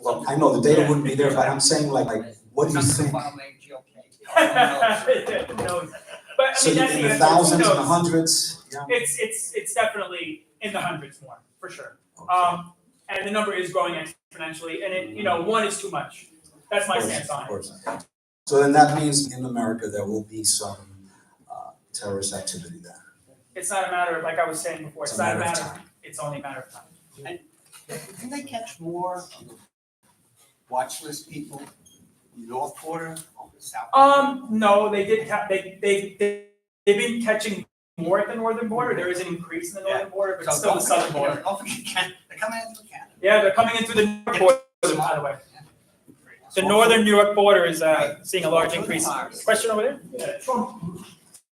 Well, I know the data wouldn't be there, but I'm saying like what do you think? So in the thousands and the hundreds? Yeah. It's definitely in the hundreds more, for sure. Okay. And the number is growing exponentially, and one is too much. That's my stance on it. So then that means in America there will be some terrorist activity there. It's not a matter of, like I was saying before, it's not a matter of time. It's only a matter of time. And can they catch more watch list people north border or the south border? No, they did. They've been catching more at the northern border. There is an increase in the northern border, but still the southern border. Don't forget Canada. They're coming in through Canada. Yeah, they're coming in through the northern border, by the way. The northern New York border is seeing a large increase. Question over there? Yeah,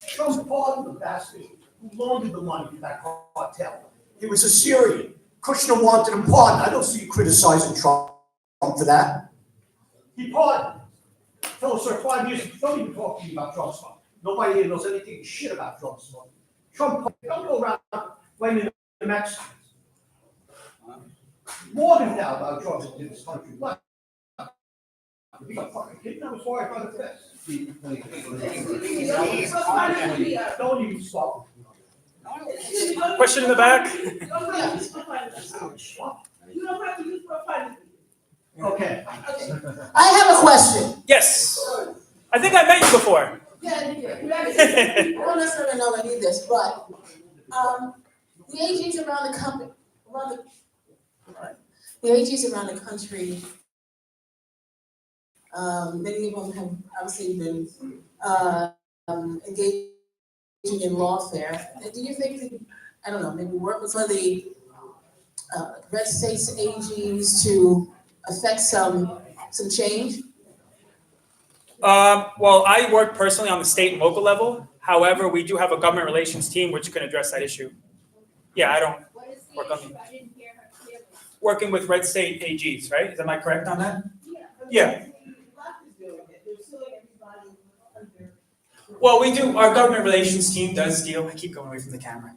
Trump pardoned the bastard who laundered the money to that cartel. He was a Syrian. Kushner wanted him pardoned. I don't see you criticizing Trump for that. He pardoned. Fellow sir, 5 years, don't even talk to me about drug smoking. Nobody here knows anything shit about drug smoking. Trump, don't go around blaming the Mexicans. More than now about drugs in this country. What? You a fucking kid, that was why I found the fence. Don't even stop. Question in the back? Okay. I have a question. Yes. I think I met you before. Yeah, I don't necessarily know I need this, but, the AGs around the company, the AGs around the country, many of them have obviously been, engaging in lawfare. Do you think, that, I don't know, maybe work with some of the, red states AGs to affect some change? Well, I work personally on the state and local level. However, we do have a government relations team which can address that issue. Yeah, I don't work on the, working with red state AGs, right? Am I correct on that? Yeah. Well, we do, our government relations team does deal, I keep going away from the camera.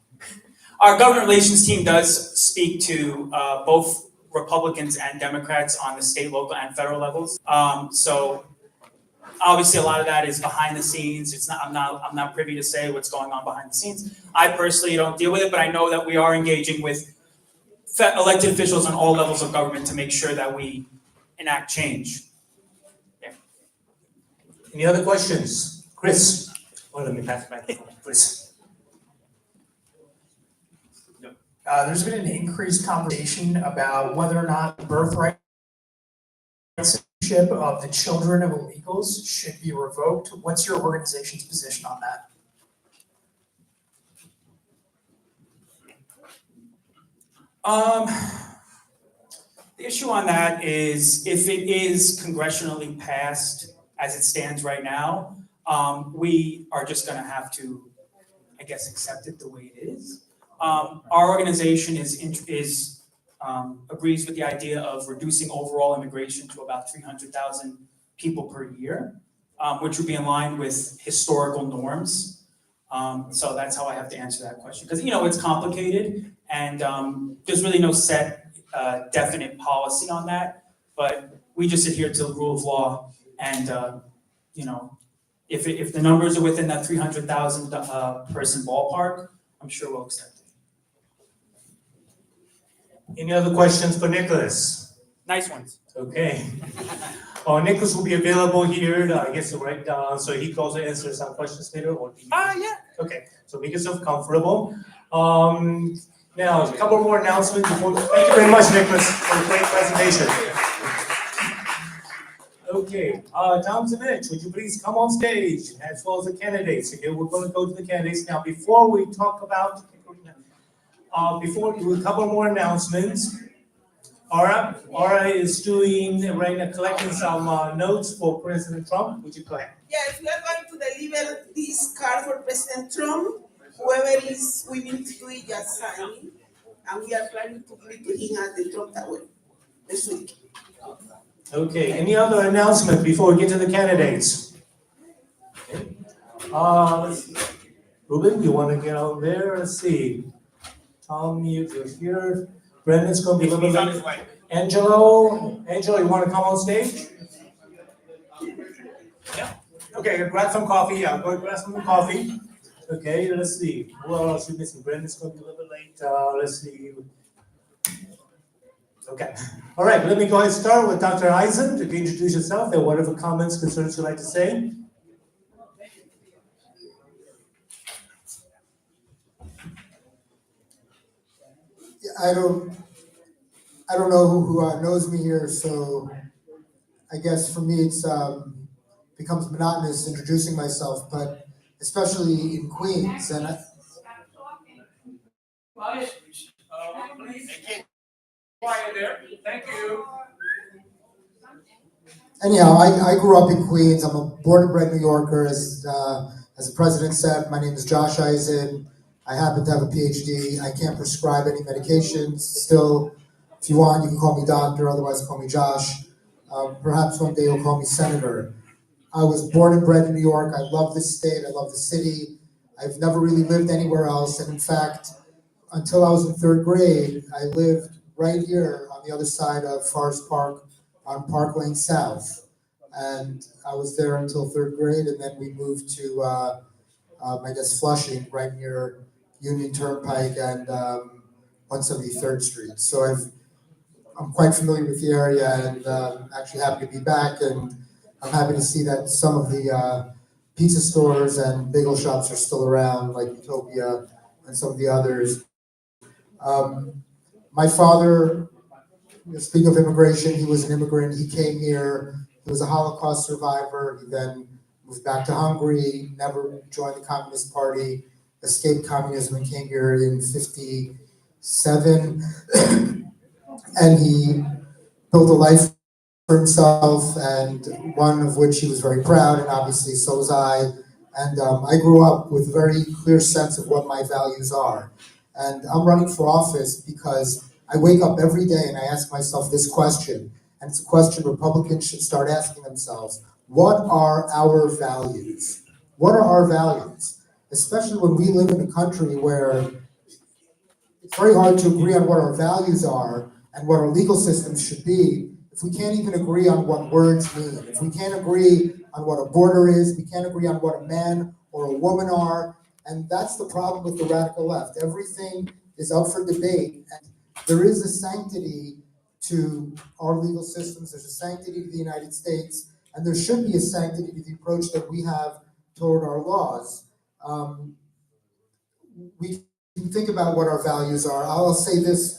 Our government relations team does speak to both Republicans and Democrats on the state, local, and federal levels. So obviously a lot of that is behind the scenes. It's not, I'm not privy to say what's going on behind the scenes. I personally don't deal with it, but I know that we are engaging with elected officials on all levels of government to make sure that we enact change. Yeah. Any other questions? Chris? Oh, let me pass it back, please. There's been an increased conversation about whether or not the birthright citizenship of the children of illegals should be revoked. What's your organization's position on that? The issue on that is if it is congressionally passed as it stands right now, we are just gonna have to, I guess, accept it the way it is. Our organization agrees with the idea of reducing overall immigration to about 300,000 people per year, which would be in line with historical norms. So that's how I have to answer that question. Because, you know, it's complicated and there's really no set definite policy on that. But we just adhere to the rule of law and, you know, if the numbers are within that 300,000 person ballpark, I'm sure we'll accept it. Any other questions for Nicholas? Nice ones. Okay. Nicholas will be available here, I guess, to write down, so he can also answer some questions later, or? Yeah. Okay, so make yourself comfortable. Now, a couple more announcements before, thank you very much, Nicholas, for the great presentation. Okay, Tom Zmich, would you please come on stage, as well as the candidates? Okay, we're going to go to the candidates now. Before we talk about, before we do a couple more announcements. Aura is doing right now, collecting some notes for President Trump. Would you go ahead? Yes, we are going to deliver this card for President Trump. Whoever is willing to do it, just sign it. And we are planning to give it to him at the Trump Tower this week. Okay, any other announcement before we get to the candidates? Okay. Let's see. Ruben, you want to get out there? Let's see. Tom, you're here. Brendan's going to be a little bit late. Angelo, you want to come on stage? Yeah. Okay, grab some coffee. Yeah, go grab some coffee. Okay, let's see. Who else are we missing? Brendan's going to be a little bit late. Let's see. Okay. All right, let me go ahead and start with Dr. Eisen. If you introduce yourself and whatever comments, concerns you'd like to say. I don't know who knows me here, so I guess for me it's becomes monotonous introducing myself, but especially in Queens. And Quiet there. Thank you. anyhow, I grew up in Queens. I'm a born and bred New Yorker. As the president said, my name is Josh Eisen. I happen to have a PhD. I can't prescribe any medications. Still, if you want, you can call me doctor. Otherwise, call me Josh. Perhaps one day you'll call me senator. I was born and bred in New York. I love this state. I love the city. I've never really lived anywhere else. And in fact, until I was in third grade, I lived right here on the other side of Forest Park on Park Lane South. And I was there until third grade, and then we moved to, I guess, Flushing, right near Union Turnpike and 173rd Street. So I'm quite familiar with the area, and actually happy to be back. And I'm happy to see that some of the pizza stores and bagel shops are still around, like Utopia and some of the others. My father, speaking of immigration, he was an immigrant. He came here. He was a Holocaust survivor. He then moved back to Hungary, never joined the Communist Party, escaped communism and came here in 1957. And he built a life for himself, and one of which he was very proud, and obviously so was I. And I grew up with a very clear sense of what my values are. And I'm running for office because I wake up every day and I ask myself this question, and it's a question Republicans should start asking themselves. What are our values? What are our values? Especially when we live in a country where it's very hard to agree on what our values are and what our legal systems should be if we can't even agree on what words mean. If we can't agree on what a border is, we can't agree on what a man or a woman are. And that's the problem with the radical left. Everything is up for debate. And there is a sanctity to our legal systems. There's a sanctity to the United States. And there should be a sanctity to the approach that we have toward our laws. We can think about what our values are. I'll say this,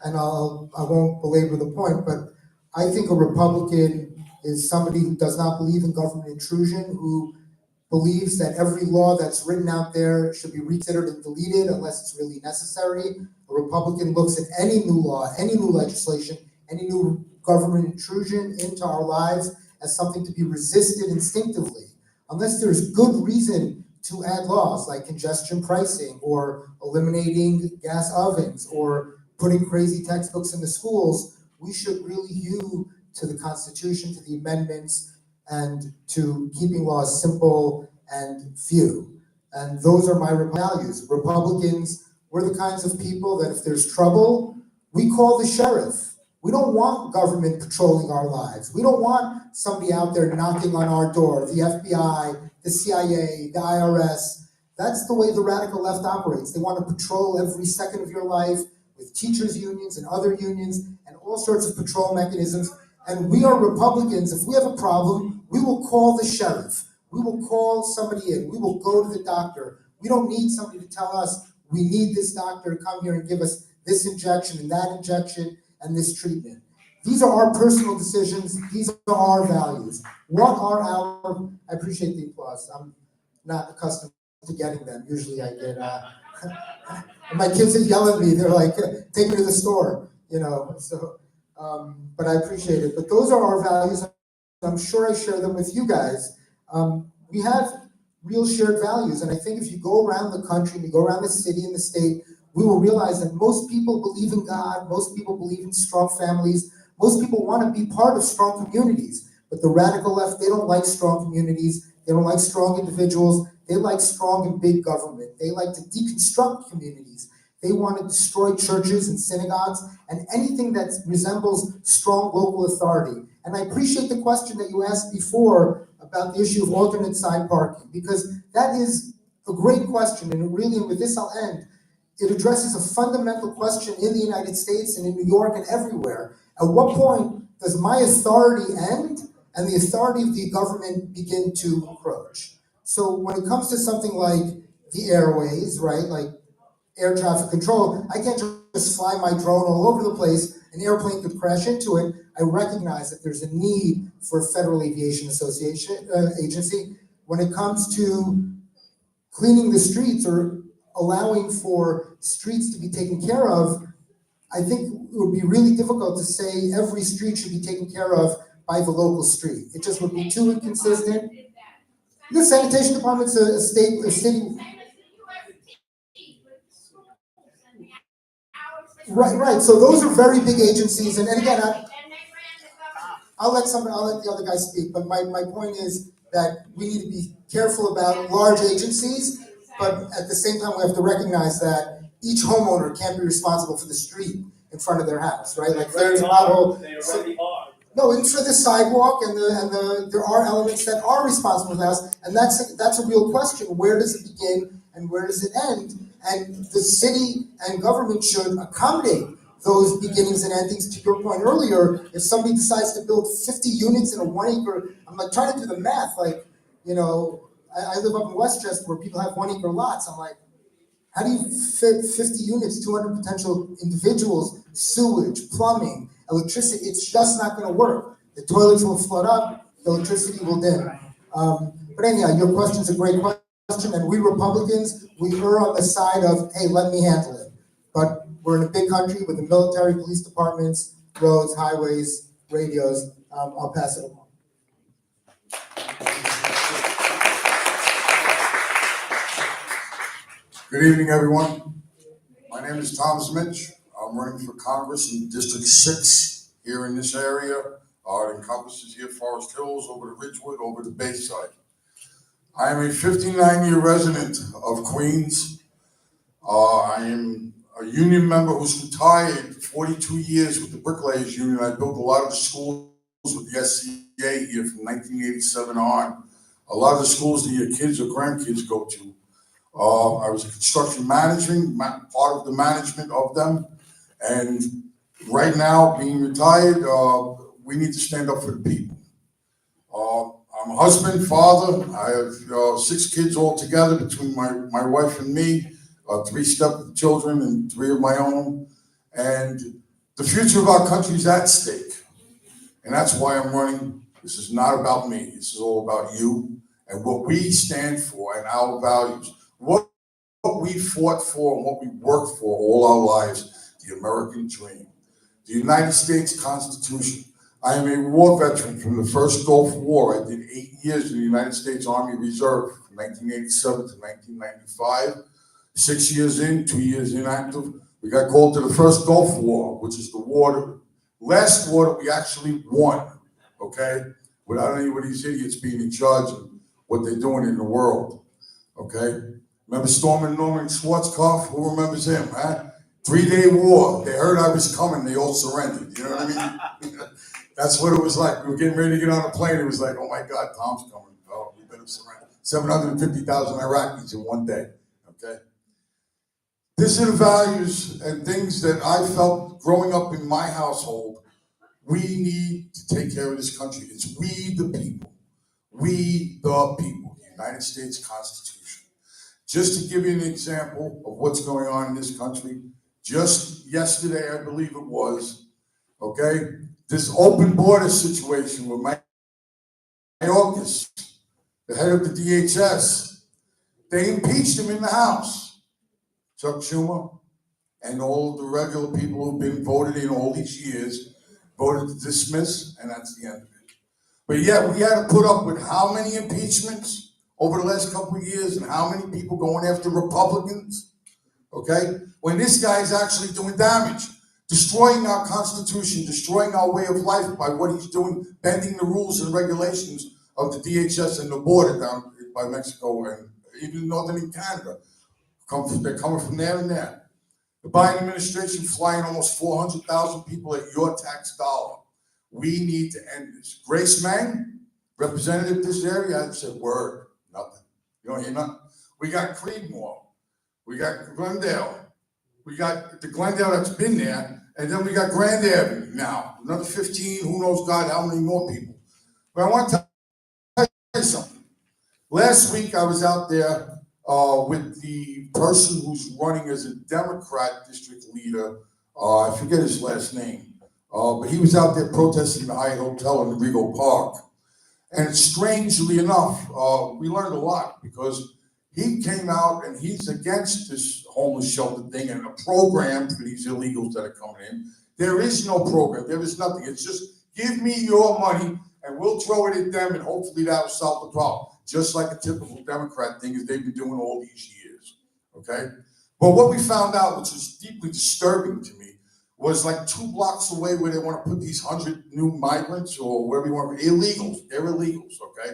and I won't belabor the point, but I think a Republican is somebody who does not believe in government intrusion, who believes that every law that's written out there should be reconsidered and deleted unless it's really necessary. A Republican looks at any new law, any new legislation, any new government intrusion into our lives as something to be resisted instinctively, unless there's good reason to add laws like congestion pricing or eliminating gas ovens or putting crazy textbooks in the schools. We should really hew to the Constitution, to the amendments, and to keeping laws simple and few. And those are my values. Republicans, we're the kinds of people that if there's trouble, we call the sheriff. We don't want government patrolling our lives. We don't want somebody out there knocking on our door, the FBI, the CIA, the IRS. That's the way the radical left operates. They want to patrol every second of your life with teachers' unions and other unions and all sorts of patrol mechanisms. And we are Republicans. If we have a problem, we will call the sheriff. We will call somebody in. We will go to the doctor. We don't need somebody to tell us we need this doctor to come here and give us this injection and that injection and this treatment. These are our personal decisions. These are our values. What are our, I appreciate the applause. I'm not accustomed to getting them. Usually I get, my kids that yell at me, they're like, take me to the store, you know, so, but I appreciate it. But those are our values. I'm sure I share them with you guys. We have real shared values. And I think if you go around the country, and you go around the city and the state, we will realize that most people believe in God, most people believe in strong families, most people want to be part of strong communities. But the radical left, they don't like strong communities, they don't like strong individuals, they like strong and big government. They like to deconstruct communities. They want to destroy churches and synagogues and anything that resembles strong local authority. And I appreciate the question that you asked before about the issue of alternate side parking, because that is a great question, and really, and with this I'll end, it addresses a fundamental question in the United States and in New York and everywhere. At what point does my authority end and the authority of the government begin to encroach? So when it comes to something like the airways, right, like air traffic control, I can't just fly my drone all over the place. An airplane could crash into it. I recognize that there's a need for a Federal Aviation Agency. When it comes to cleaning the streets or allowing for streets to be taken care of, I think it would be really difficult to say every street should be taken care of by the local street. It just would be too inconsistent. The sanitation department's a city. Right. So those are very big agencies, and again, I'll let the other guy speak. But my point is, that we need to be careful about large agencies, but at the same time, we have to recognize that each homeowner can't be responsible for the street in front of their house, right? Like there's a pothole. They already are. No, it's for the sidewalk and there are elements that are responsible for the house, and that's a real question. Where does it begin and where does it end? And the city and government should accommodate those beginnings and endings. To your point earlier, if somebody decides to build 50 units in a 1 acre, I'm like trying to do the math, like, you know, I live up in Westchester where people have 1 acre lots. I'm like, how do you fit 50 units, 200 potential individuals, sewage, plumbing, electricity? It's just not gonna work. The toilets will flood up, the electricity will dim. But anyhow, your question's a great question, and we Republicans, we err on the side of, hey, let me handle it. But we're in a big country with the military, police departments, roads, highways, radios. I'll pass it along. Good evening, everyone. My name is Tom Zmich. I'm running for Congress in District 6 here in this area. It encompasses here Forest Hills, over to Ridgewood, over to Bayside. I am a 59-year resident of Queens. I am a union member who's retired 42 years with the Bricklayers Union. I built a lot of the schools with the SCA here from 1987 on. A lot of the schools that your kids or grandkids go to. I was a construction managing, part of the management of them. And right now, being retired, we need to stand up for the people. I'm a husband, father. I have 6 kids all together between my wife and me, 3 stepchildren and 3 of my own. And the future of our country is at stake. And that's why I'm running. This is not about me. This is all about you and what we stand for and our values. What we fought for and what we worked for all our lives, the American dream, the United States Constitution. I am a war veteran from the first Gulf War. I did 8 years in the United States Army Reserve from 1987 to 1995. 6 years in, 2 years inactive. We got called to the first Gulf War, which is the last war that we actually won, okay? Without any of these idiots being in charge of what they're doing in the world, okay? Remember storming Norman Schwarzkopf? Who remembers him, huh? 3-day war. They heard I was coming, they all surrendered, you know what I mean? That's what it was like. We were getting ready to get on a plane. It was like, oh my God, Tom's coming. Oh, we better surrender. 750,000 Iraqis in one day, okay? These are the values and things that I felt growing up in my household. We need to take care of this country. It's we the people. We the people, the United States Constitution. Just to give you an example of what's going on in this country, just yesterday, I believe it was, okay, this open border situation with Mayorkas, the head of the DHS, they impeached him in the House. Chuck Schumer and all the regular people who've been voted in all these years voted to dismiss, and that's the end of it. But yet we had to put up with how many impeachments over the last couple of years and how many people going after Republicans, okay? When this guy is actually doing damage, destroying our Constitution, destroying our way of life by what he's doing, bending the rules and regulations of the DHS and the border down by Mexico and even northern Canada. They're coming from there and there. The Biden administration flying almost 400,000 people at your tax dollar. We need to end this. Grace Meng, representative of this area, I said, word, nothing. You don't hear nothing? We got Creedmoor. We got Glendale. We got the Glendale that's been there. And then we got Grand Avenue now. Another 15, who knows God, how many more people. But I want to tell you something. Last week I was out there with the person who's running as a Democrat district leader. I forget his last name. But he was out there protesting the Hyatt Hotel in Rego Park. And strangely enough, we learned a lot because he came out and he's against this homeless shelter thing and a program for these illegals that are coming in. There is no program. There is nothing. It's just give me your money and we'll throw it at them and hopefully that'll solve the problem. Just like a typical Democrat thing as they've been doing all these years, okay? But what we found out, which was deeply disturbing to me, was like 2 blocks away where they want to put these 100 new migrants or wherever you want, illegals. They're illegals, okay?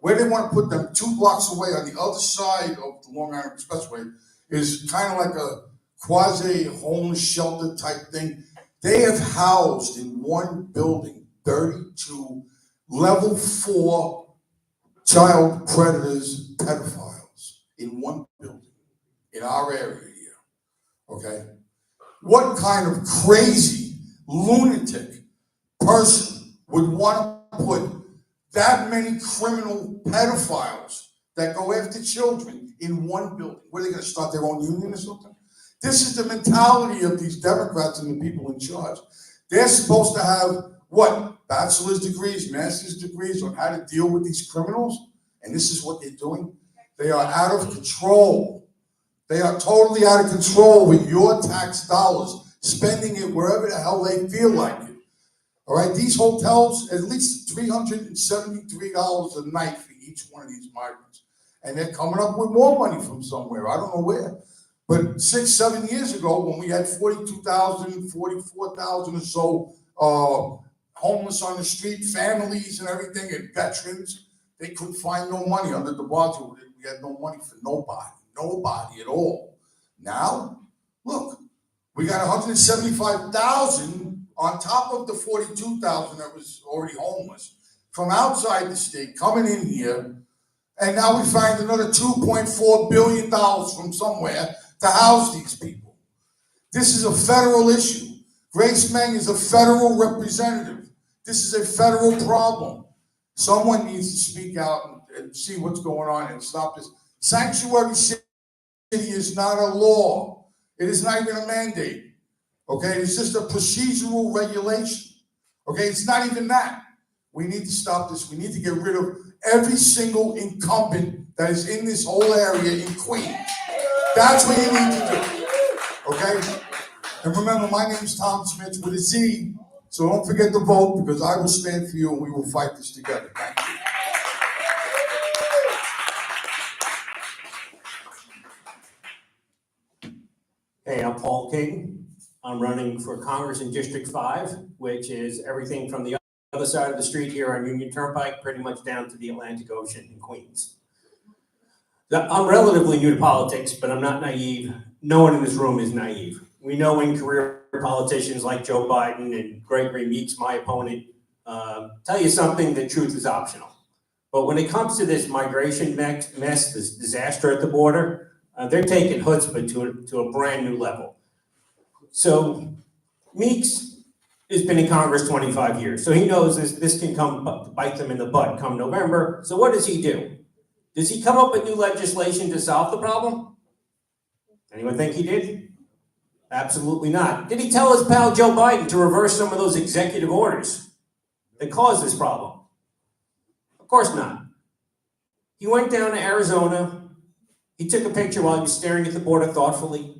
Where they want to put them 2 blocks away on the other side of the Long Island Expressway is kind of like a quasi-homeless shelter type thing. They have housed in one building 32 level 4 child predators, pedophiles in one building in our area here, okay? What kind of crazy lunatic person would want to put that many criminal pedophiles that go after children in one building? What, are they gonna start their own union or something? This is the mentality of these Democrats and the people in charge. They're supposed to have, what, bachelor's degrees, master's degrees on how to deal with these criminals? And this is what they're doing? They are out of control. They are totally out of control with your tax dollars, spending it wherever the hell they feel like it. All right, these hotels, at least $373 a night for each one of these migrants. And they're coming up with more money from somewhere, I don't know where. But 6-7 years ago, when we had 42,000, 44,000 or so homeless on the street, families and everything, and veterans, they couldn't find no money under the budget. We had no money for nobody at all. Now, look, we got 175,000 on top of the 42,000 that was already homeless from outside the state coming in here. And now we find another $2.4 billion from somewhere to house these people. This is a federal issue. Grace Meng is a federal representative. This is a federal problem. Someone needs to speak out and see what's going on and stop this. Sanctuary city is not a law. It is not even a mandate. Okay, it's just a procedural regulation. Okay, it's not even that. We need to stop this. We need to get rid of every single incumbent that is in this whole area in Queens. That's what you need to do. Okay? And remember, my name is Tom Zmich with a Z, so don't forget to vote because I will stand for you and we will fight this together. Thank you. Hey, I'm Paul King. I'm running for Congress in District 5, which is everything from the other side of the street here on Union Turnpike, pretty much down to the Atlantic Ocean in Queens. I'm relatively new to politics, but I'm not naive. No one in this room is naive. We know when career politicians like Joe Biden and Gregory Meeks, my opponent, tell you something, the truth is optional. But when it comes to this migration mess, this disaster at the border, they're taking chutzpah to a brand new level. So Meeks has been in Congress 25 years, so he knows this can come bite them in the butt come November. So what does he do? Does he come up with new legislation to solve the problem? Anyone think he did? Absolutely not. Did he tell his pal Joe Biden to reverse some of those executive orders that caused this problem? Of course not. He went down to Arizona. He took a picture while he was staring at the border thoughtfully.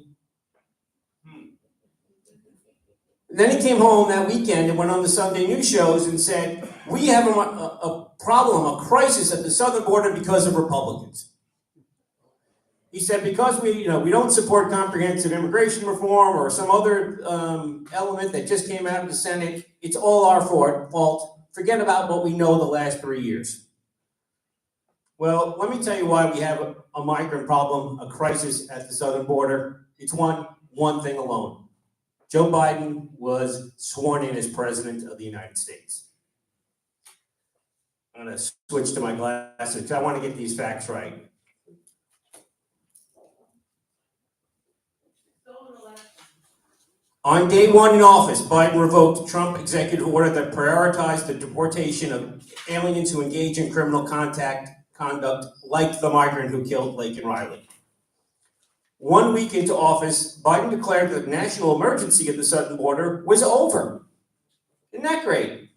And then he came home that weekend and went on the Sunday news shows and said, we have a problem, a crisis at the southern border because of Republicans. He said, because we don't support comprehensive immigration reform or some other element that just came out of the Senate, it's all our fault. Forget about what we know the last 3 years. Well, let me tell you why we have a migrant problem, a crisis at the southern border. It's one thing alone. Joe Biden was sworn in as president of the United States. I'm going to switch to my glasses because I want to get these facts right. On day one in office, Biden revoked Trump executive order that prioritized the deportation of aliens who engage in criminal conduct like the migrant who killed Blake and Riley. 1 week into office, Biden declared that the national emergency at the southern border was over. Isn't that great?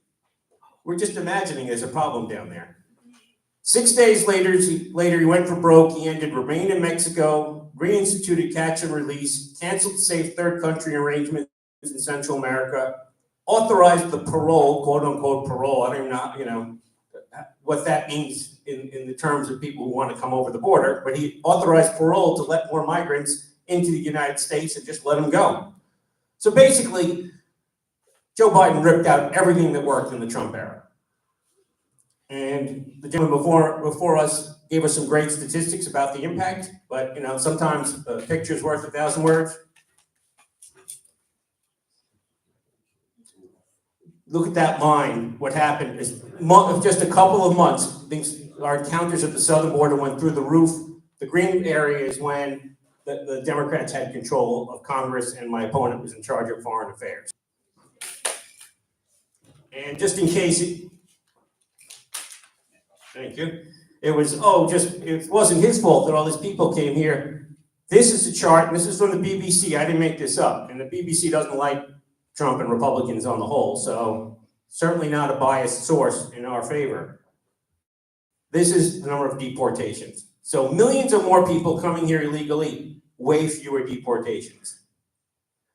We're just imagining there's a problem down there. 6 days later, he went for broke. He ended remain in Mexico, reinstituted catch and release, canceled safe third country arrangements in Central America, authorized the parole, quote unquote parole. I don't know, what that means in the terms of people who want to come over the border, but he authorized parole to let more migrants into the United States and just let them go. So basically, Joe Biden ripped out everything that worked in the Trump era. And the gentleman before us gave us some great statistics about the impact, but sometimes a picture's worth 1,000 words. Look at that line. What happened is just a couple of months, our encounters at the southern border went through the roof. The green area is when the Democrats had control of Congress and my opponent was in charge of foreign affairs. And just in case thank you. It wasn't his fault that all these people came here. This is a chart, and this is from the BBC. I didn't make this up. And the BBC doesn't like Trump and Republicans on the whole, so certainly not a biased source in our favor. This is the number of deportations. So millions of more people coming here illegally, way fewer deportations.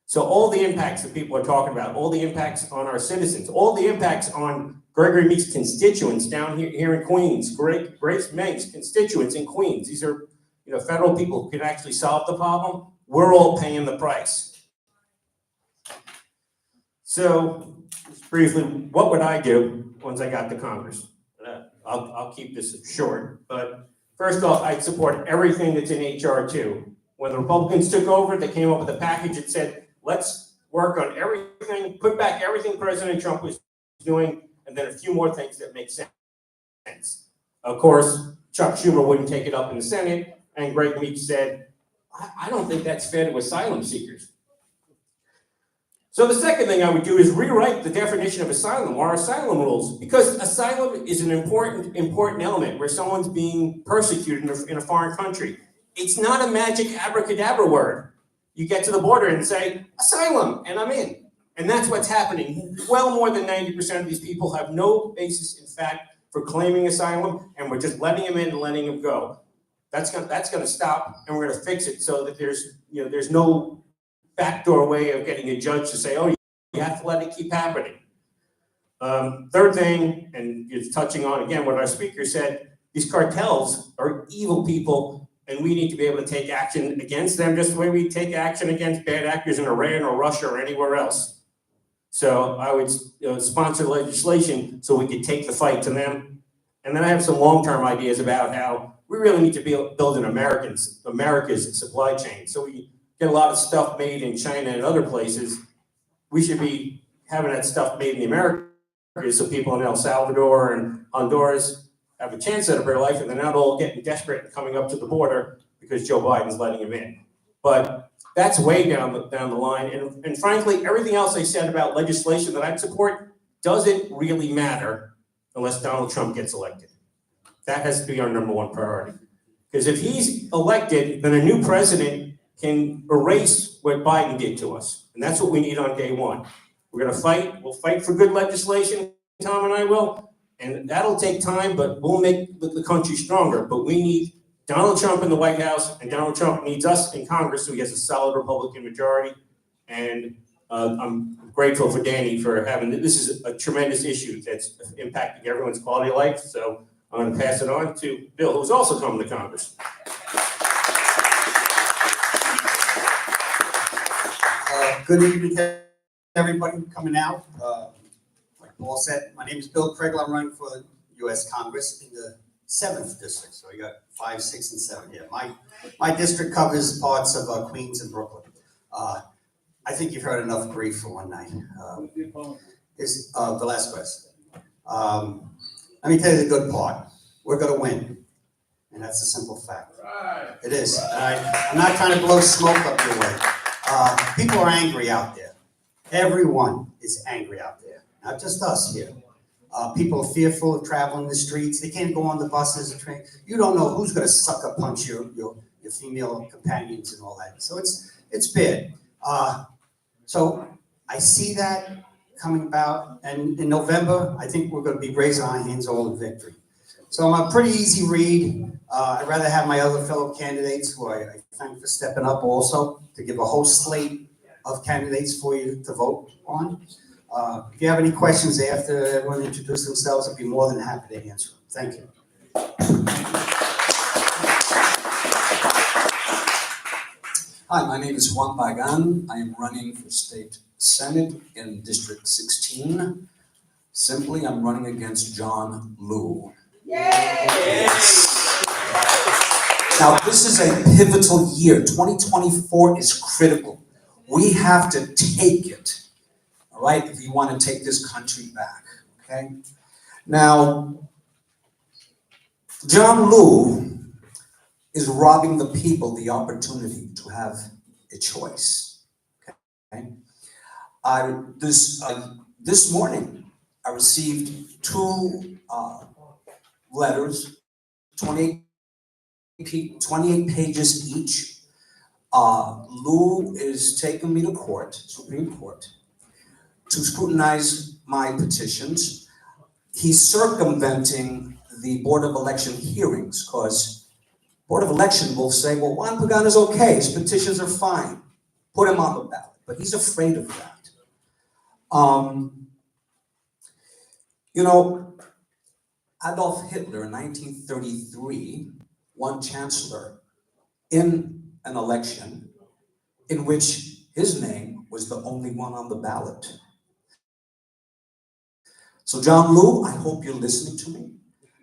So all the impacts that people are talking about, all the impacts on our citizens, all the impacts on Gregory Meeks' constituents down here in Queens, Grace Meng's constituents in Queens. These are federal people who can actually solve the problem. We're all paying the price. So, just briefly, what would I do once I got to Congress? I'll keep this short, but first off, I'd support everything that's in HR 2. When the Republicans took over, they came up with a package that said, let's work on everything, put back everything President Trump was doing, and then a few more things that make sense. Of course, Chuck Schumer wouldn't take it up in the Senate, and Greg Meeks said, I don't think that's fair to asylum seekers. So the second thing I would do is rewrite the definition of asylum or asylum rules, because asylum is an important element where someone's being persecuted in a foreign country. It's not a magic abracadabra word. You get to the border and say, asylum, and I'm in. And that's what's happening. Well more than 90% of these people have no basis in fact for claiming asylum, and we're just letting them in and letting them go. That's gonna stop, and we're gonna fix it so that there's no backdoor way of getting a judge to say, oh, you have to let it keep happening. Third thing, and it's touching on again what our speaker said, these cartels are evil people, and we need to be able to take action against them just the way we take action against bad actors in Iran or Russia or anywhere else. So I would sponsor legislation so we could take the fight to them. And then I have some long-term ideas about how we really need to build an America's supply chain. So we get a lot of stuff made in China and other places. We should be having that stuff made in the Americas so people in El Salvador and Honduras have a chance at a better life, and they're not all getting desperate and coming up to the border because Joe Biden's letting them in. But that's way down the line. And frankly, everything else I said about legislation that I'd support doesn't really matter unless Donald Trump gets elected. That has to be our number one priority. Because if he's elected, then a new president can erase what Biden did to us. And that's what we need on day one. We're gonna fight, we'll fight for good legislation, Tom and I will, and that'll take time, but we'll make the country stronger. But we need Donald Trump in the White House, and Donald Trump needs us in Congress so he has a solid Republican majority. And I'm grateful for Danny for having, this is a tremendous issue that's impacting everyone's quality of life. So I'm gonna pass it on to Bill, who's also coming to Congress. Good evening to everybody coming out. Like Paul said, my name is Bill Kregler. I'm running for the U.S. Congress in the 7th district. So you got 5, 6, and 7 here. My district covers parts of Queens and Brooklyn. I think you've heard enough grief for one night. It's Velazquez. Let me tell you the good part. We're going to win. And that's a simple fact. Right. It is. I'm not trying to blow smoke up your way. People are angry out there. Everyone is angry out there. Not just us here. People are fearful of traveling the streets. They can't go on the buses or train. You don't know who's going to sucker punch your female companions and all that. So it's bad. So I see that coming about. And in November, I think we're going to be raising our hands all in victory. So I'm a pretty easy read. I'd rather have my other fellow candidates, who I thank for stepping up also, to give a whole slate of candidates for you to vote on. If you have any questions after everyone introduces themselves, I'd be more than happy to answer them. Thank you. Hi, my name is Juan Pagan. I am running for State Senate in District 16. Simply, I'm running against John Liu. Now, this is a pivotal year. 2024 is critical. We have to take it, all right, if we want to take this country back, okay? Now, John Liu is robbing the people the opportunity to have a choice, okay? This morning, I received two letters, 28 pages each. Liu is taking me to court, Supreme Court, to scrutinize my petitions. He's circumventing the Board of Election hearings, because Board of Election will say, well, Juan Pagan is okay, his petitions are fine, put him on the ballot. But he's afraid of that. You know, Adolf Hitler in 1933 won chancellor in an election in which his name was the only one on the ballot. So John Liu, I hope you're listening to me,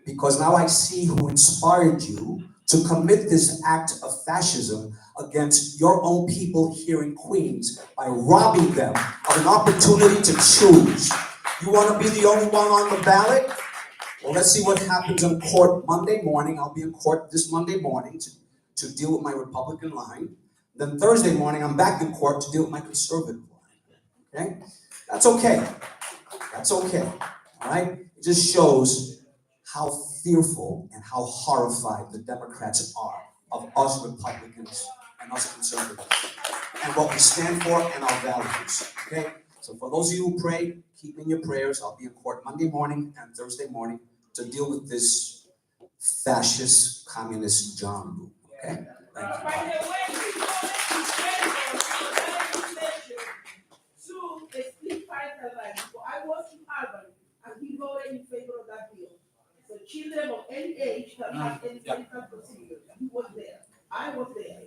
because now I see who inspired you to commit this act of fascism against your own people here in Queens by robbing them of an opportunity to choose. You want to be the only one on the ballot? Well, let's see what happens in court Monday morning. I'll be in court this Monday morning to deal with my Republican line. Then Thursday morning, I'm back in court to deal with my conservative line. Okay? That's okay. That's okay. All right? It just shows how fearful and how horrified the Democrats are of us Republicans and us conservatives and what we stand for and our values. Okay? So for those of you who pray, keep in your prayers. I'll be in court Monday morning and Thursday morning to deal with this fascist, communist John Liu. Okay? Thank you. I was in Harvard, and he voted in favor of that bill. So children of any age can have any medical procedure. He was there. I was there.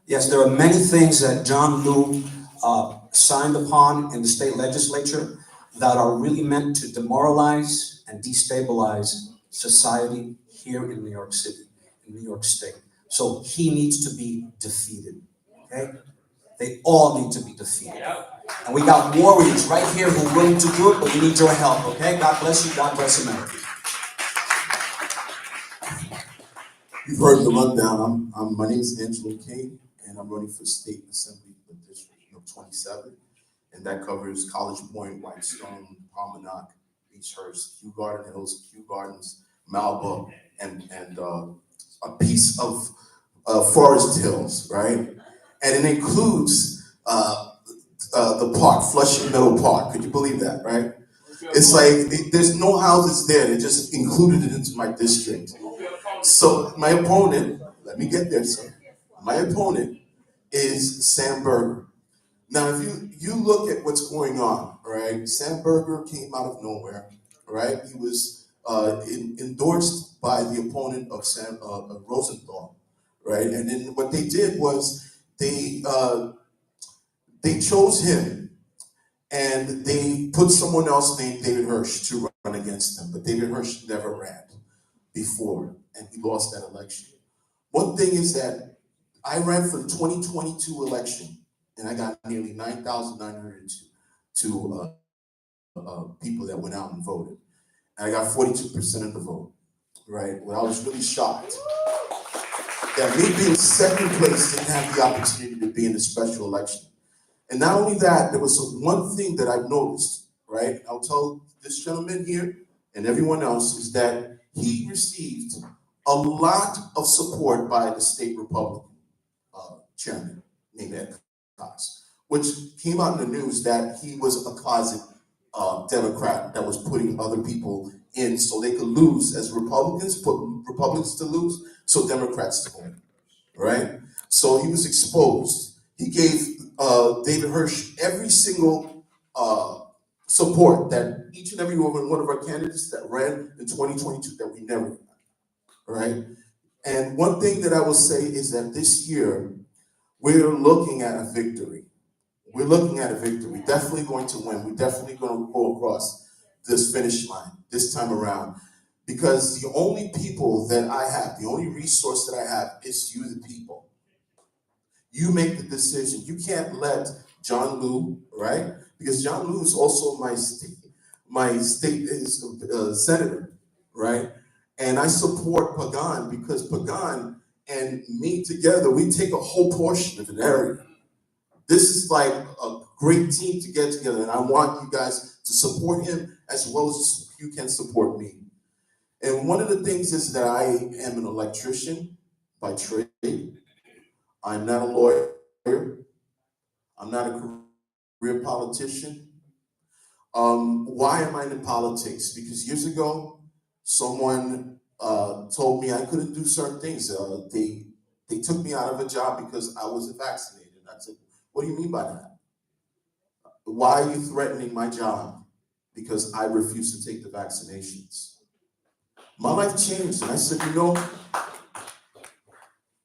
Yes, there are many things that John Liu signed upon in the state legislature that are really meant to demoralize and destabilize society here in New York City, in New York State. So he needs to be defeated, okay? They all need to be defeated. And we got warriors right here who are willing to do it, but we need your help, okay? God bless you, God bless America. You've heard the rundown. My name is Angelo King, and I'm running for State Assembly for District 27. And that covers College Point, Whitestone, Promenade, Beechhurst, Kew Garden Hills, Kew Gardens, Malba, and a piece of Forest Hills, right? And it includes the park, Flushing Meadow Park. Could you believe that, right? It's like there's no houses there. They just included it into my district. So my opponent, let me get there, sir. My opponent is Sam Berger. Now, if you look at what's going on, right? Sam Berger came out of nowhere, right? He was endorsed by the opponent of Sam Rosenthal, right? And then what they did was they chose him, and they put someone else named David Hirsch to run against him. But David Hirsch never ran before, and he lost that election. One thing is that I ran for the 2022 election, and I got nearly 9,902 people that went out and voted. And I got 42% of the vote, right? Well, I was really shocked that me being second place didn't have the opportunity to be in the special election. And not only that, there was one thing that I've noticed, right? I'll tell this gentleman here and everyone else is that he received a lot of support by the state Republican chairman named Ed Cox, which came out in the news that he was a closet Democrat that was putting other people in so they could lose as Republicans, put Republicans to lose, so Democrats to win, right? So he was exposed. He gave David Hirsch every single support that each and every one of our candidates that ran in 2022 that we never got, right? And one thing that I will say is that this year, we're looking at a victory. We're looking at a victory. We're definitely going to win. We're definitely going to go across this finish line this time around. Because the only people that I have, the only resource that I have is you, the people. You make the decision. You can't let John Liu, right? Because John Liu is also my state senator, right? And I support Pagan because Pagan and me together, we take a whole portion of an area. This is like a great team to get together, and I want you guys to support him as well as you can support me. And one of the things is that I am an electrician by trade. I'm not a lawyer. I'm not a career politician. Why am I in politics? Because years ago, someone told me I couldn't do certain things. They took me out of a job because I wasn't vaccinated. I said, what do you mean by that? Why are you threatening my job? Because I refuse to take the vaccinations. My life changed, and I said, you know,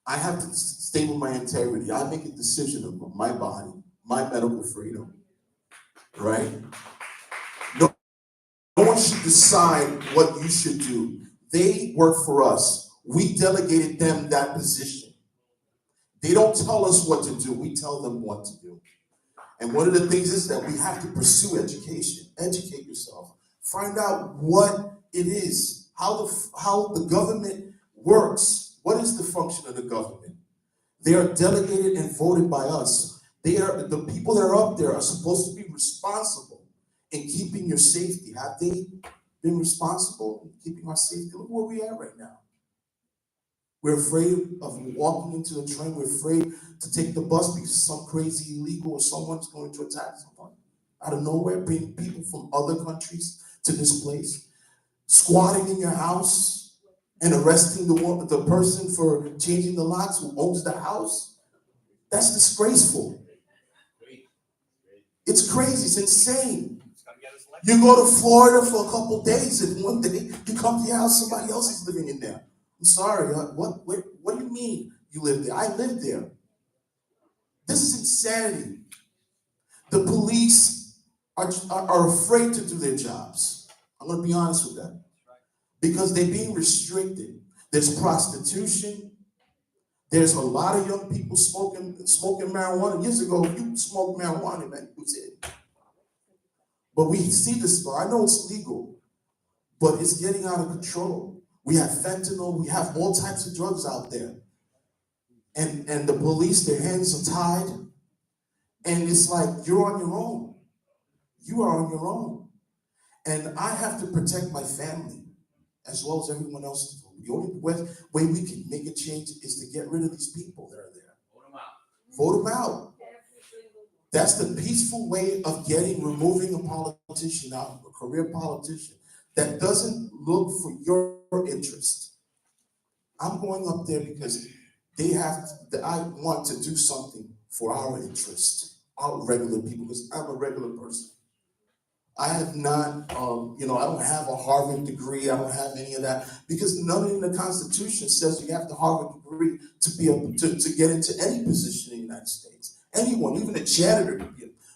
I have to stay with my integrity. I make a decision about my body, my medical freedom, right? No one should decide what you should do. They work for us. We delegated them that position. They don't tell us what to do. We tell them what to do. And one of the things is that we have to pursue education. Educate yourself. Find out what it is, how the government works. What is the function of the government? They are delegated and voted by us. The people that are up there are supposed to be responsible in keeping your safety. Have they been responsible in keeping our safety? Look where we are right now. We're afraid of walking into the train. We're afraid to take the bus because some crazy illegal or someone's going to attack someone out of nowhere, bringing people from other countries to this place, squatting in your house and arresting the person for changing the locks who owns the house. That's disgraceful. It's crazy. It's insane. You go to Florida for a couple days and one day you come to your house, somebody else is living in there. I'm sorry, what do you mean you live there? I live there. This is insanity. The police are afraid to do their jobs. I'm gonna be honest with that. Because they're being restricted. There's prostitution. There's a lot of young people smoking marijuana. Years ago, if you smoked marijuana, man, it was it. But we see this, I know it's legal, but it's getting out of control. We have fentanyl, we have all types of drugs out there. And the police, their hands are tied. And it's like, you're on your own. You are on your own. And I have to protect my family as well as everyone else. The only way we can make a change is to get rid of these people that are there. Vote them out. That's the peaceful way of removing a politician out, a career politician that doesn't look for your interest. I'm going up there because I want to do something for our interest, our regular people, because I'm a regular person. I have not, I don't have a Harvard degree. I don't have any of that because none in the Constitution says you have the Harvard degree to be able to get into any position in the United States. Anyone, even a janitor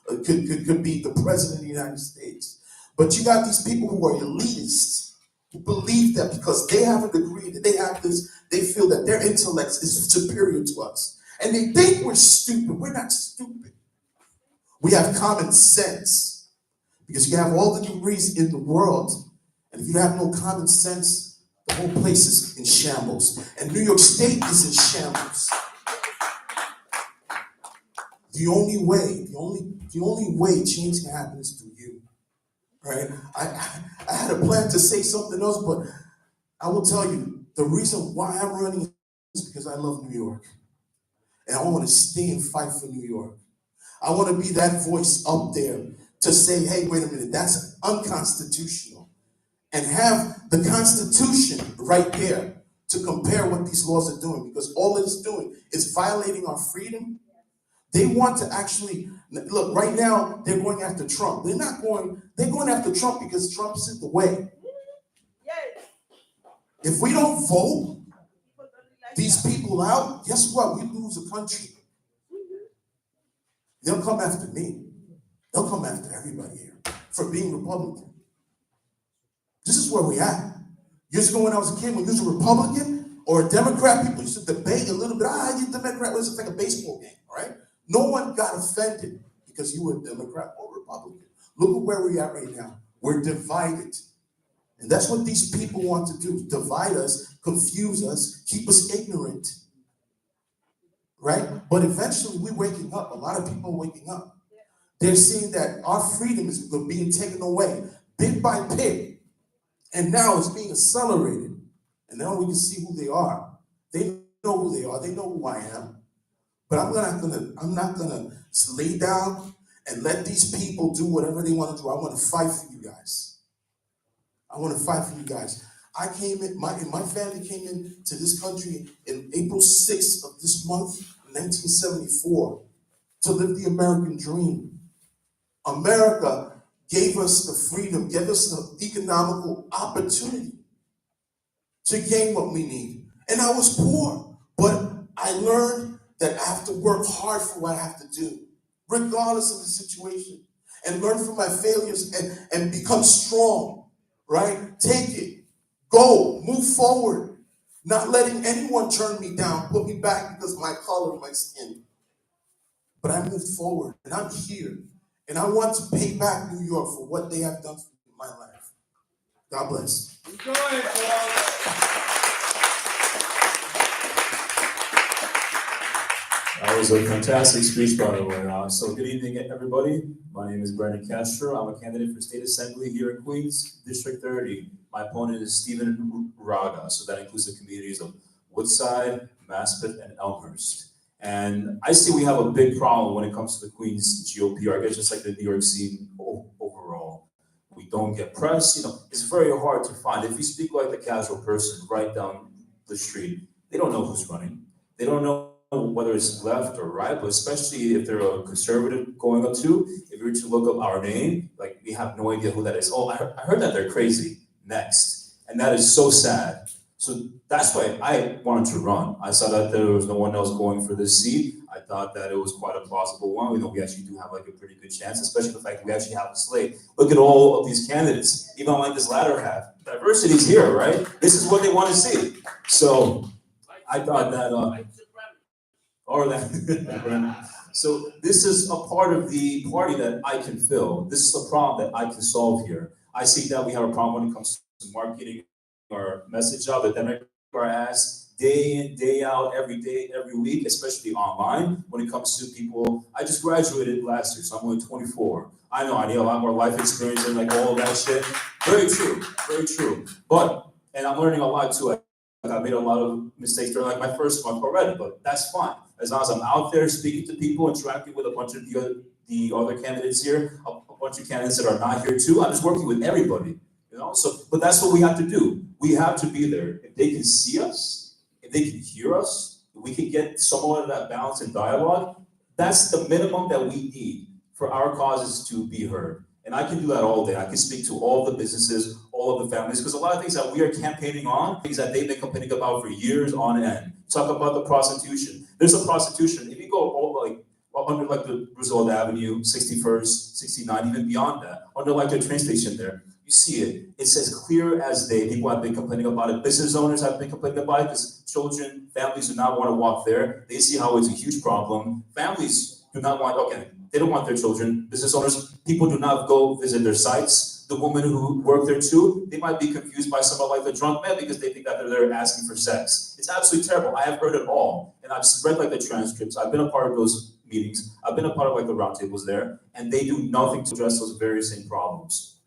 could be the president of the United States. But you got these people who are elitists, who believe that because they have a degree, that they have this, they feel that their intellect is superior to us. And they think we're stupid. We're not stupid. We have common sense. Because you have all the degrees in the world, and if you have no common sense, the whole place is in shambles. And New York State is in shambles. The only way change can happen is through you. Right? I had a plan to say something else, but I will tell you, the reason why I'm running is because I love New York. And I want to stay and fight for New York. I want to be that voice up there to say, hey, wait a minute, that's unconstitutional. And have the Constitution right there to compare what these laws are doing, because all it's doing is violating our freedom. They want to actually, look, right now, they're going after Trump. They're going after Trump because Trump's in the way. If we don't vote these people out, guess what? We lose a country. They'll come after me. They'll come after everybody here for being Republican. This is where we at. Years ago when I was a kid, when you was a Republican or a Democrat, people used to debate a little bit. You Democrat, was like a baseball game, all right? No one got offended because you were a Democrat or Republican. Look at where we're at right now. We're divided. And that's what these people want to do, divide us, confuse us, keep us ignorant, right? But eventually we're waking up. A lot of people are waking up. They're seeing that our freedom is being taken away bit by bit. And now it's being accelerated. And now we can see who they are. They know who they are. They know who I am. But I'm not gonna lay down and let these people do whatever they want to do. I want to fight for you guys. I want to fight for you guys. I came in, my family came into this country in April 6th of this month, 1974, to live the American dream. America gave us the freedom, gave us the economical opportunity to gain what we need. And I was poor, but I learned that I have to work hard for what I have to do, regardless of the situation, and learn from my failures and become strong, right? Take it, go, move forward, not letting anyone turn me down, put me back because of my color, my skin. But I moved forward, and I'm here, and I want to pay back New York for what they have done for me in my life. God bless. That was a fantastic speech, by the way. So good evening, everybody. My name is Brandon Castro. I'm a candidate for State Assembly here in Queens, District 30. My opponent is Stephen Raga, so that includes the communities of Woodside, Maspeth, and Elmhurst. And I see we have a big problem when it comes to the Queens GOP, or I guess just like the New York scene overall. We don't get press, it's very hard to find. If you speak like the casual person right down the street, they don't know who's running. They don't know whether it's left or right, but especially if they're a conservative going up to, if you were to look up our name, like we have no idea who that is. Oh, I heard that they're crazy. Next. And that is so sad. So that's why I wanted to run. I saw that there was no one else going for this seat. I thought that it was quite a plausible one. We actually do have like a pretty good chance, especially the fact that we actually have a slate. Look at all of these candidates, even like this latter half. Diversity's here, right? This is what they want to see. So I thought that, so this is a part of the party that I can fill. This is a problem that I can solve here. I see that we have a problem when it comes to marketing our message out that then our ass day in, day out, every day, every week, especially online when it comes to people. I just graduated last year, so I'm only 24. I know I need a lot more life experience and like all of that shit. Very true, very true. And I'm learning a lot too. I made a lot of mistakes during like my first month already, but that's fine. As long as I'm out there speaking to people, interacting with a bunch of the other candidates here, a bunch of candidates that are not here too. I'm just working with everybody, So, but that's what we have to do. We have to be there. If they can see us, if they can hear us, if we can get somewhat of that balance and dialogue, that's the minimum that we need for our causes to be heard. And I can do that all day. I can speak to all the businesses, all of the families, because a lot of things that we are campaigning on, things that they've been complaining about for years on end. Talk about the prostitution. There's a prostitution. If you go all under like the Roosevelt Avenue, 61st, 69, even beyond that, under like the train station there, you see it. It's as clear as day. People have been complaining about it. Business owners have been complaining about it because children, families do not want to walk there. They see how it's a huge problem. Families do not want, they don't want their children. Business owners, people do not go visit their sites. The women who work there too, they might be confused by someone like the drunk man because they think that they're there asking for sex. It's absolutely terrible. I have heard it all. And I've read like the transcripts. I've been a part of those meetings. I've been a part of like the roundtables there, and they do nothing to address those very same problems.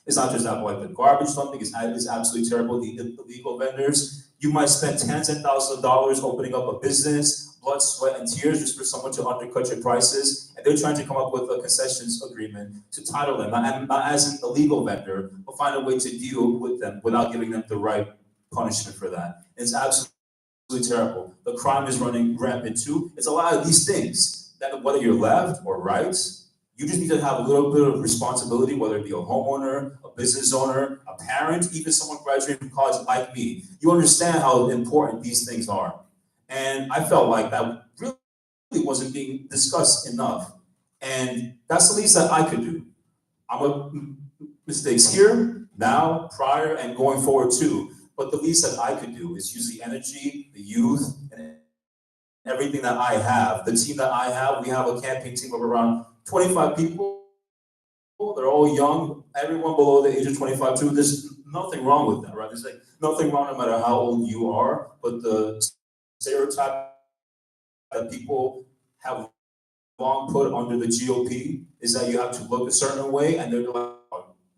It's not just that, like the garbage dumping is absolutely terrible. The illegal vendors, you might spend tens and thousands of dollars opening up a business, blood, sweat, and tears just for someone to undercut your prices. And they're trying to come up with a concessions agreement to title them, not as an illegal vendor, but find a way to deal with them without giving them the right punishment for that. It's absolutely terrible. The crime is running rampant too. It's a lot of these things that whether you're left or right, you just need to have a little bit of responsibility, whether it be a homeowner, a business owner, a parent, even someone graduating from college like me. You understand how important these things are. And I felt like that really wasn't being discussed enough. And that's the least that I could do. I'm a mistakes here, now, prior, and going forward too. But the least that I could do is use the energy, the youth, and everything that I have. The team that I have, we have a campaign team of around 25 people. They're all young, everyone below the age of 25 too. There's nothing wrong with that, right? There's like nothing wrong no matter how old you are, but the stereotype that people have long put under the GOP is that you have to look a certain way, and they're like,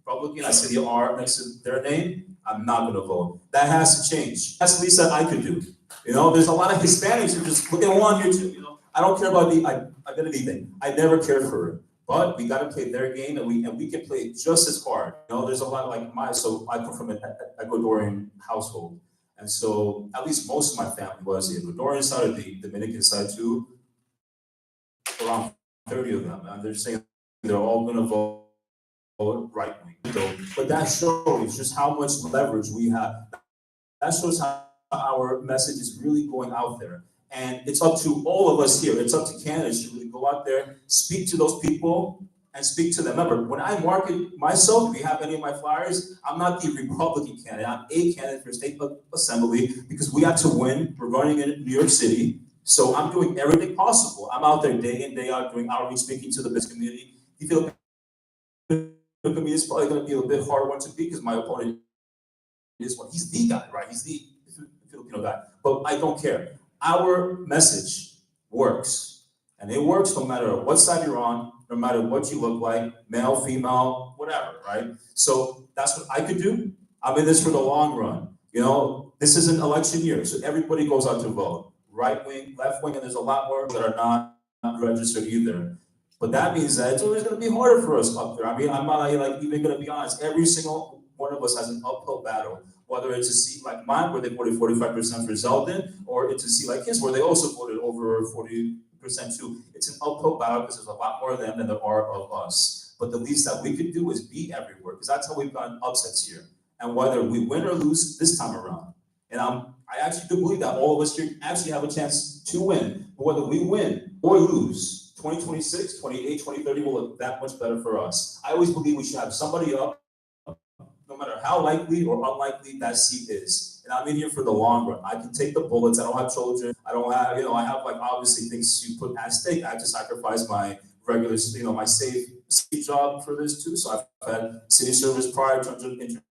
Republican, I see the R next to their name, I'm not gonna vote. That has to change. That's the least that I could do. You know, there's a lot of Hispanics who just look at Juan here too, you know. I don't care about the identity thing. I never cared for it. But we gotta play their game, and we can play it just as hard. You know, there's a lot like so I come from an Ecuadorian household. And so at least most of my family was the Ecuadorian side or the Dominican side too. Around 30 of them. And they're saying they're all gonna vote right wing. But that shows just how much leverage we have. That shows how our message is really going out there. And it's up to all of us here. It's up to candidates to really go out there, speak to those people, and speak to them. Remember, when I market myself, if you have any of my flyers, I'm not the Republican candidate. I'm a candidate for state assembly because we have to win. We're running in New York City. So I'm doing everything possible. I'm out there day in, day out doing outreach, speaking to the business community. You feel look at me, it's probably going to be a bit hard one to beat because my opponent is one. He's the guy, right? He's the Filipino guy. But I don't care. Our message works. And it works no matter what side you're on, no matter what you look like, male, female, whatever, right? So that's what I could do. I'm in this for the long run. You know, this is an election year, so everybody goes out to vote. Right wing, left wing, and there's a lot more that are not registered either. But that means that it's always going to be harder for us up there. I mean, I'm not like even going to be honest. Every single one of us has an uphill battle. Whether it's a seat like mine, where they voted 45% for Zeldin, or it's a seat like his, where they also voted over 40% too. It's an uphill battle because there's a lot more of them than there are of us. But the least that we could do is be everywhere, because that's how we've gotten upsets here. And whether we win or lose this time around, and I actually do believe that all of us here actually have a chance to win. But whether we win or lose, 2026, 28, 2030 will look that much better for us. I always believe we should have somebody up, no matter how likely or unlikely that seat is. And I'm in here for the long run. I can take the bullets. I don't have children. I don't have, I have like obviously things to put at stake. I have to sacrifice my regular, my safe job for this too. So I've had city service prior to internships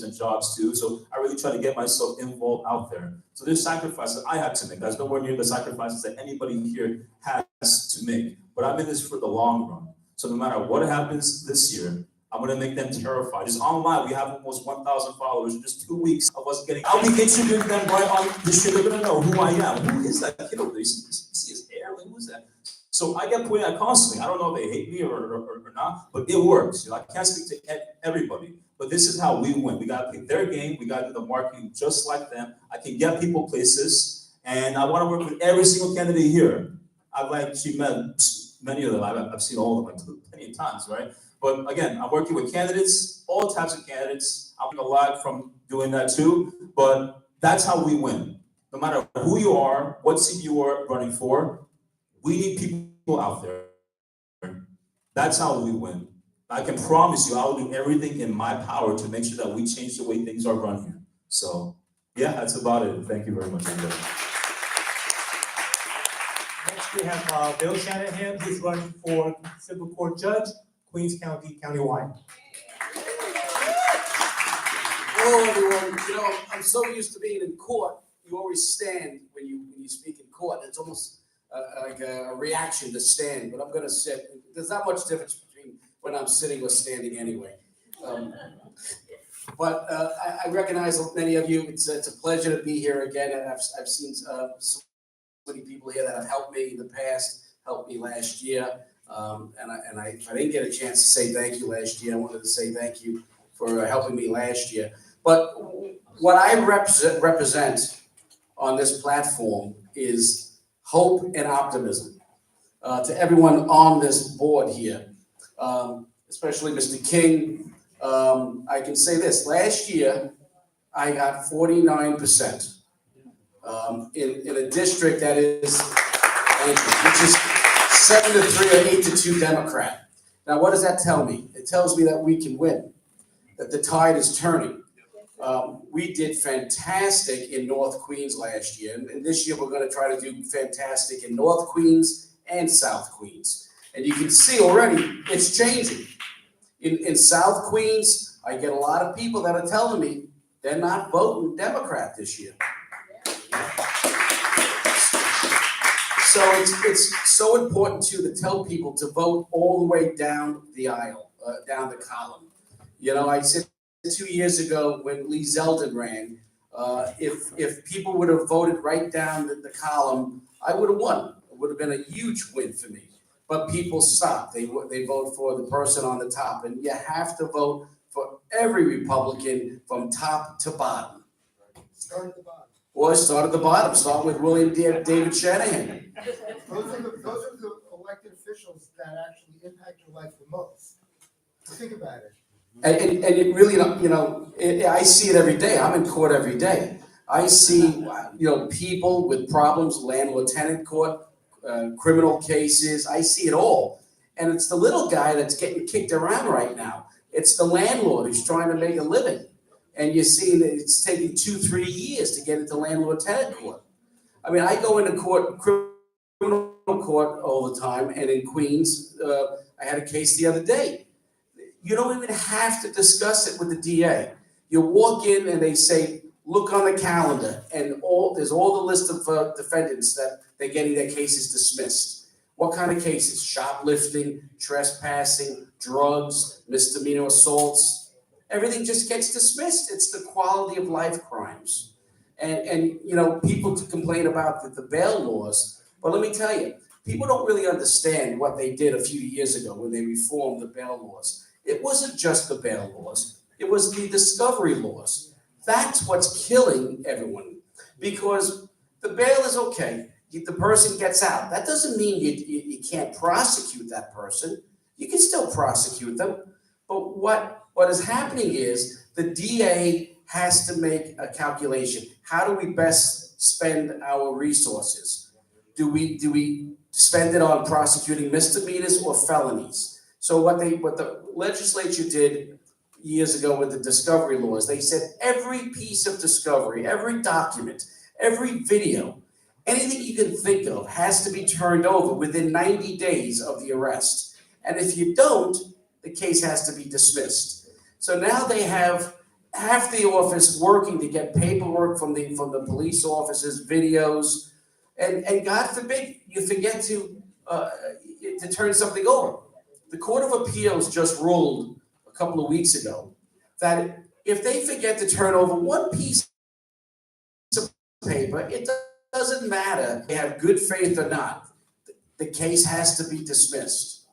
and jobs too. So I really try to get myself involved out there. So there's sacrifices I have to make. That's nowhere near the sacrifices that anybody here has to make. But I'm in this for the long run. So no matter what happens this year, I'm gonna make them terrified. Just online, we have almost 1,000 followers in just 2 weeks of us getting. I'll be introducing them right on this year. They're gonna know who I am. Who is that kid over there? You see his hair? Like, who is that? So I get pointed at constantly. I don't know if they hate me or not, but it works. I can't speak to everybody, but this is how we win. We gotta play their game. We gotta do the marketing just like them. I can get people places, and I want to work with every single candidate here. I've actually met many of them. I've seen all of them like plenty of times, right? But again, I'm working with candidates, all types of candidates. I'm a lot from doing that too, but that's how we win. No matter who you are, what seat you are running for, we need people out there. That's how we win. I can promise you, I will do everything in my power to make sure that we change the way things are run here. So yeah, that's about it. Thank you very much, everybody. Next, we have Bill Shanahan, who's running for civil court judge, Queens County, countywide. Hello, everyone. I'm so used to being in court. You always stand when you speak in court. It's almost like a reaction to stand, but I'm going to sit. There's not much difference between when I'm sitting or standing anyway. But I recognize many of you. It's a pleasure to be here again. And I've seen so many people here that have helped me in the past, helped me last year. And I didn't get a chance to say thank you last year. I wanted to say thank you for helping me last year. But what I represent on this platform is hope and optimism to everyone on this board here, especially Mr. King. I can say this: last year, I got 49% in a district that is, which is 7-3 or 8-2 Democrat. Now, what does that tell me? It tells me that we can win, that the tide is turning. We did fantastic in North Queens last year, and this year we're going to try to do fantastic in North Queens and South Queens. And you can see already it's changing. In South Queens, I get a lot of people that are telling me they're not voting Democrat this year. So it's so important to tell people to vote all the way down the aisle, down the column. You know, I said 2 years ago when Lee Zeldin ran, if people would have voted right down the column, I would have won. It would have been a huge win for me. But people stop. They vote for the person on the top, and you have to vote for every Republican from top to bottom. Start at the bottom. Or start at the bottom. Start with William David Shanahan. Those are the elected officials that actually impact your life the most. Think about it. And it really, you know, I see it every day. I'm in court every day. I see, you know, people with problems, landlord-tenant court, criminal cases. I see it all. And it's the little guy that's getting kicked around right now. It's the landlord who's trying to make a living. And you see that it's taking 2-3 years to get into landlord-tenant court. I mean, I go into court, criminal court all the time, and in Queens, I had a case the other day. You don't even have to discuss it with the DA. You walk in and they say, look on the calendar, and there's all the list of defendants that they're getting their cases dismissed. What kind of cases? Shoplifting, trespassing, drugs, misdemeanor assaults. Everything just gets dismissed. It's the quality of life crimes. And you know, people to complain about the bail laws, but let me tell you, people don't really understand what they did a few years ago when they reformed the bail laws. It wasn't just the bail laws, it was the discovery laws. That's what's killing everyone, because the bail is okay. The person gets out. That doesn't mean you can't prosecute that person. You can still prosecute them. But what is happening is the DA has to make a calculation. How do we best spend our resources? Do we spend it on prosecuting misdemeanors or felonies? So what the legislature did years ago with the discovery laws, they said every piece of discovery, every document, every video, anything you can think of has to be turned over within 90 days of the arrest. And if you don't, the case has to be dismissed. So now they have half the office working to get paperwork from the police officers, videos, and God forbid you forget to turn something over. The Court of Appeals just ruled a couple of weeks ago that if they forget to turn over one piece of paper, it doesn't matter if they have good faith or not. The case has to be dismissed.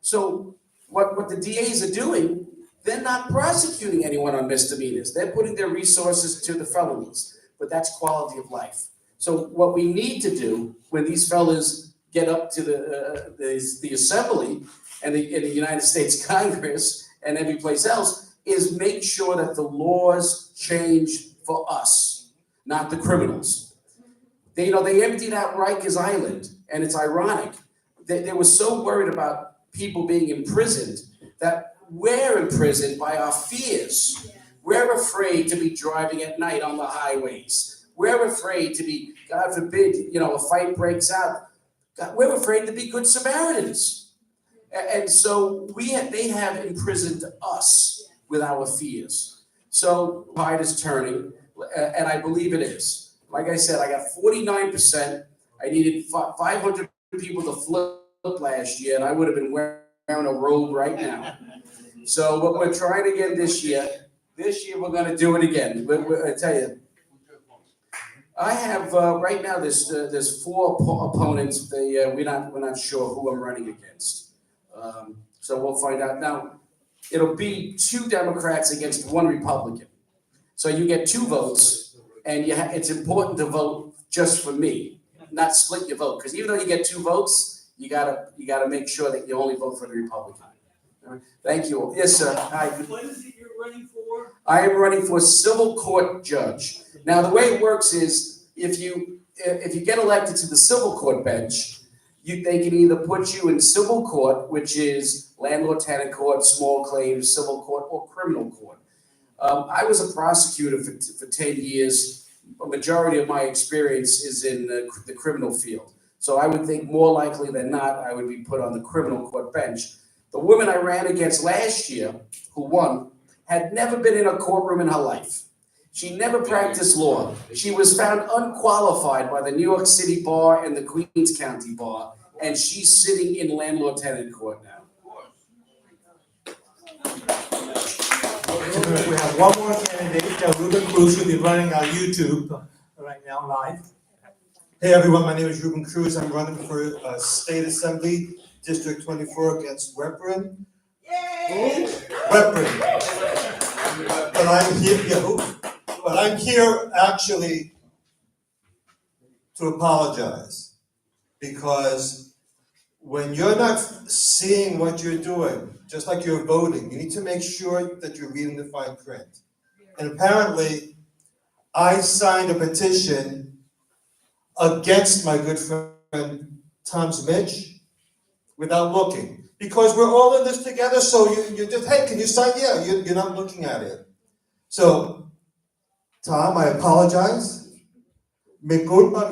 So what the DAs are doing, they're not prosecuting anyone on misdemeanors. They're putting their resources to the felonies, but that's quality of life. So what we need to do when these fellas get up to the assembly and the United States Congress and every place else is make sure that the laws change for us, not the criminals. They emptied out Rikers Island, and it's ironic. They were so worried about people being imprisoned that we're imprisoned by our fears. We're afraid to be driving at night on the highways. We're afraid to be, God forbid, a fight breaks out. We're afraid to be good Samaritans. And so they have imprisoned us with our fears. So tide is turning, and I believe it is. Like I said, I got 49%. I needed 500 people to flip last year, and I would have been wearing a robe right now. So what we're trying again this year we're going to do it again. I tell you, I have right now there's 4 opponents. We're not sure who I'm running against. So we'll find out. Now, it'll be 2 Democrats against 1 Republican. So you get 2 votes, and it's important to vote just for me, not split your vote. Because even though you get 2 votes, you gotta make sure that you only vote for the Republican. All right. Thank you. Yes, sir. Hi. What is it you're running for? I am running for civil court judge. Now, the way it works is if you get elected to the civil court bench, they can either put you in civil court, which is landlord-tenant court, small claims, civil court, or criminal court. I was a prosecutor for 10 years. A majority of my experience is in the criminal field. So I would think more likely than not, I would be put on the criminal court bench. The woman I ran against last year, who won, had never been in a courtroom in her life. She never practiced law. She was found unqualified by the New York City Bar and the Queens County Bar, and she's sitting in landlord-tenant court now. We have one more candidate, Ruben Cruz, will be running our YouTube right now live. Hey everyone, my name is Ruben Cruz. I'm running for State Assembly, District 24 against Weprin. Yay! Weprin. But I'm here actually to apologize, because when you're not seeing what you're doing, just like you're voting, you need to make sure that you're reading the fine print. And apparently, I signed a petition against my good friend Tom Zmich without looking, because we're all in this together. So you just, hey, can you sign? Yeah, you're not looking at it. So, Tom, I apologize. Mi culpa,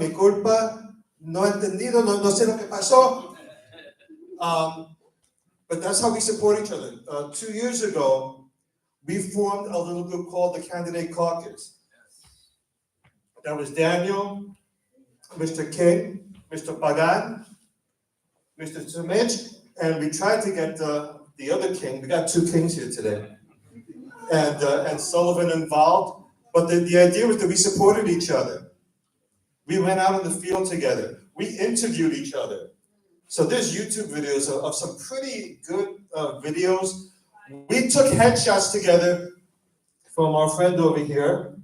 no entendido, no sé lo que pasó. But that's how we support each other. 2 years ago, we formed a little group called the Candidate Caucus. That was Daniel, Mr. King, Mr. Pagan, Mr. Zmich, and we tried to get the other king. We got two kings here today, and Sullivan involved. But the idea was that we supported each other. We went out in the field together. We interviewed each other. So there's YouTube videos of some pretty good videos. We took headshots together from our friend over here,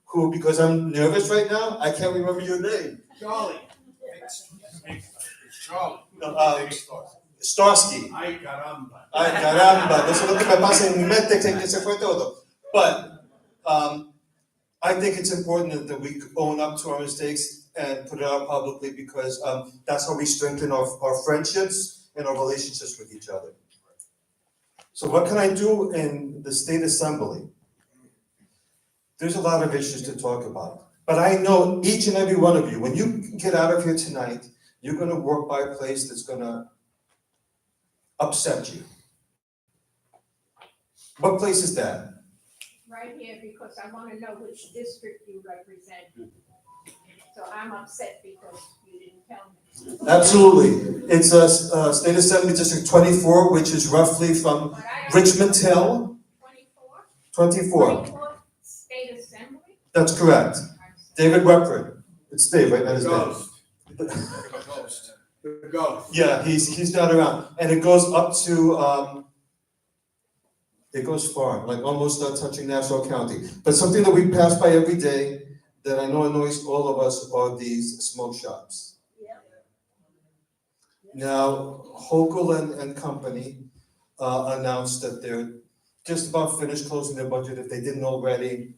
who, because I'm nervous right now, I can't remember your name. Charlie. Starsky. Ay, caramba. Ay, caramba. Eso es lo que me pasa en mi mente, que se fue todo. But I think it's important that we own up to our mistakes and put it out publicly, because that's how we strengthen our friendships and our relationships with each other. So what can I do in the State Assembly? There's a lot of issues to talk about. But I know each and every one of you, when you get out of here tonight, you're going to work by a place that's going to upset you. What place is that? Right here, because I want to know which district you represent. So I'm upset because you didn't tell me. Absolutely. It's a State Assembly District 24, which is roughly from Richmond Hill. 24. State Assembly? That's correct. David Weprin. It's Dave, right? That is Dave. The ghost. Yeah, he's not around. And it goes up to, it goes far, like almost touching Nassau County. But something that we pass by every day that I know annoys all of us are these smoke shops. Now, Hochul and company announced that they're just about finished closing their budget, if they didn't already.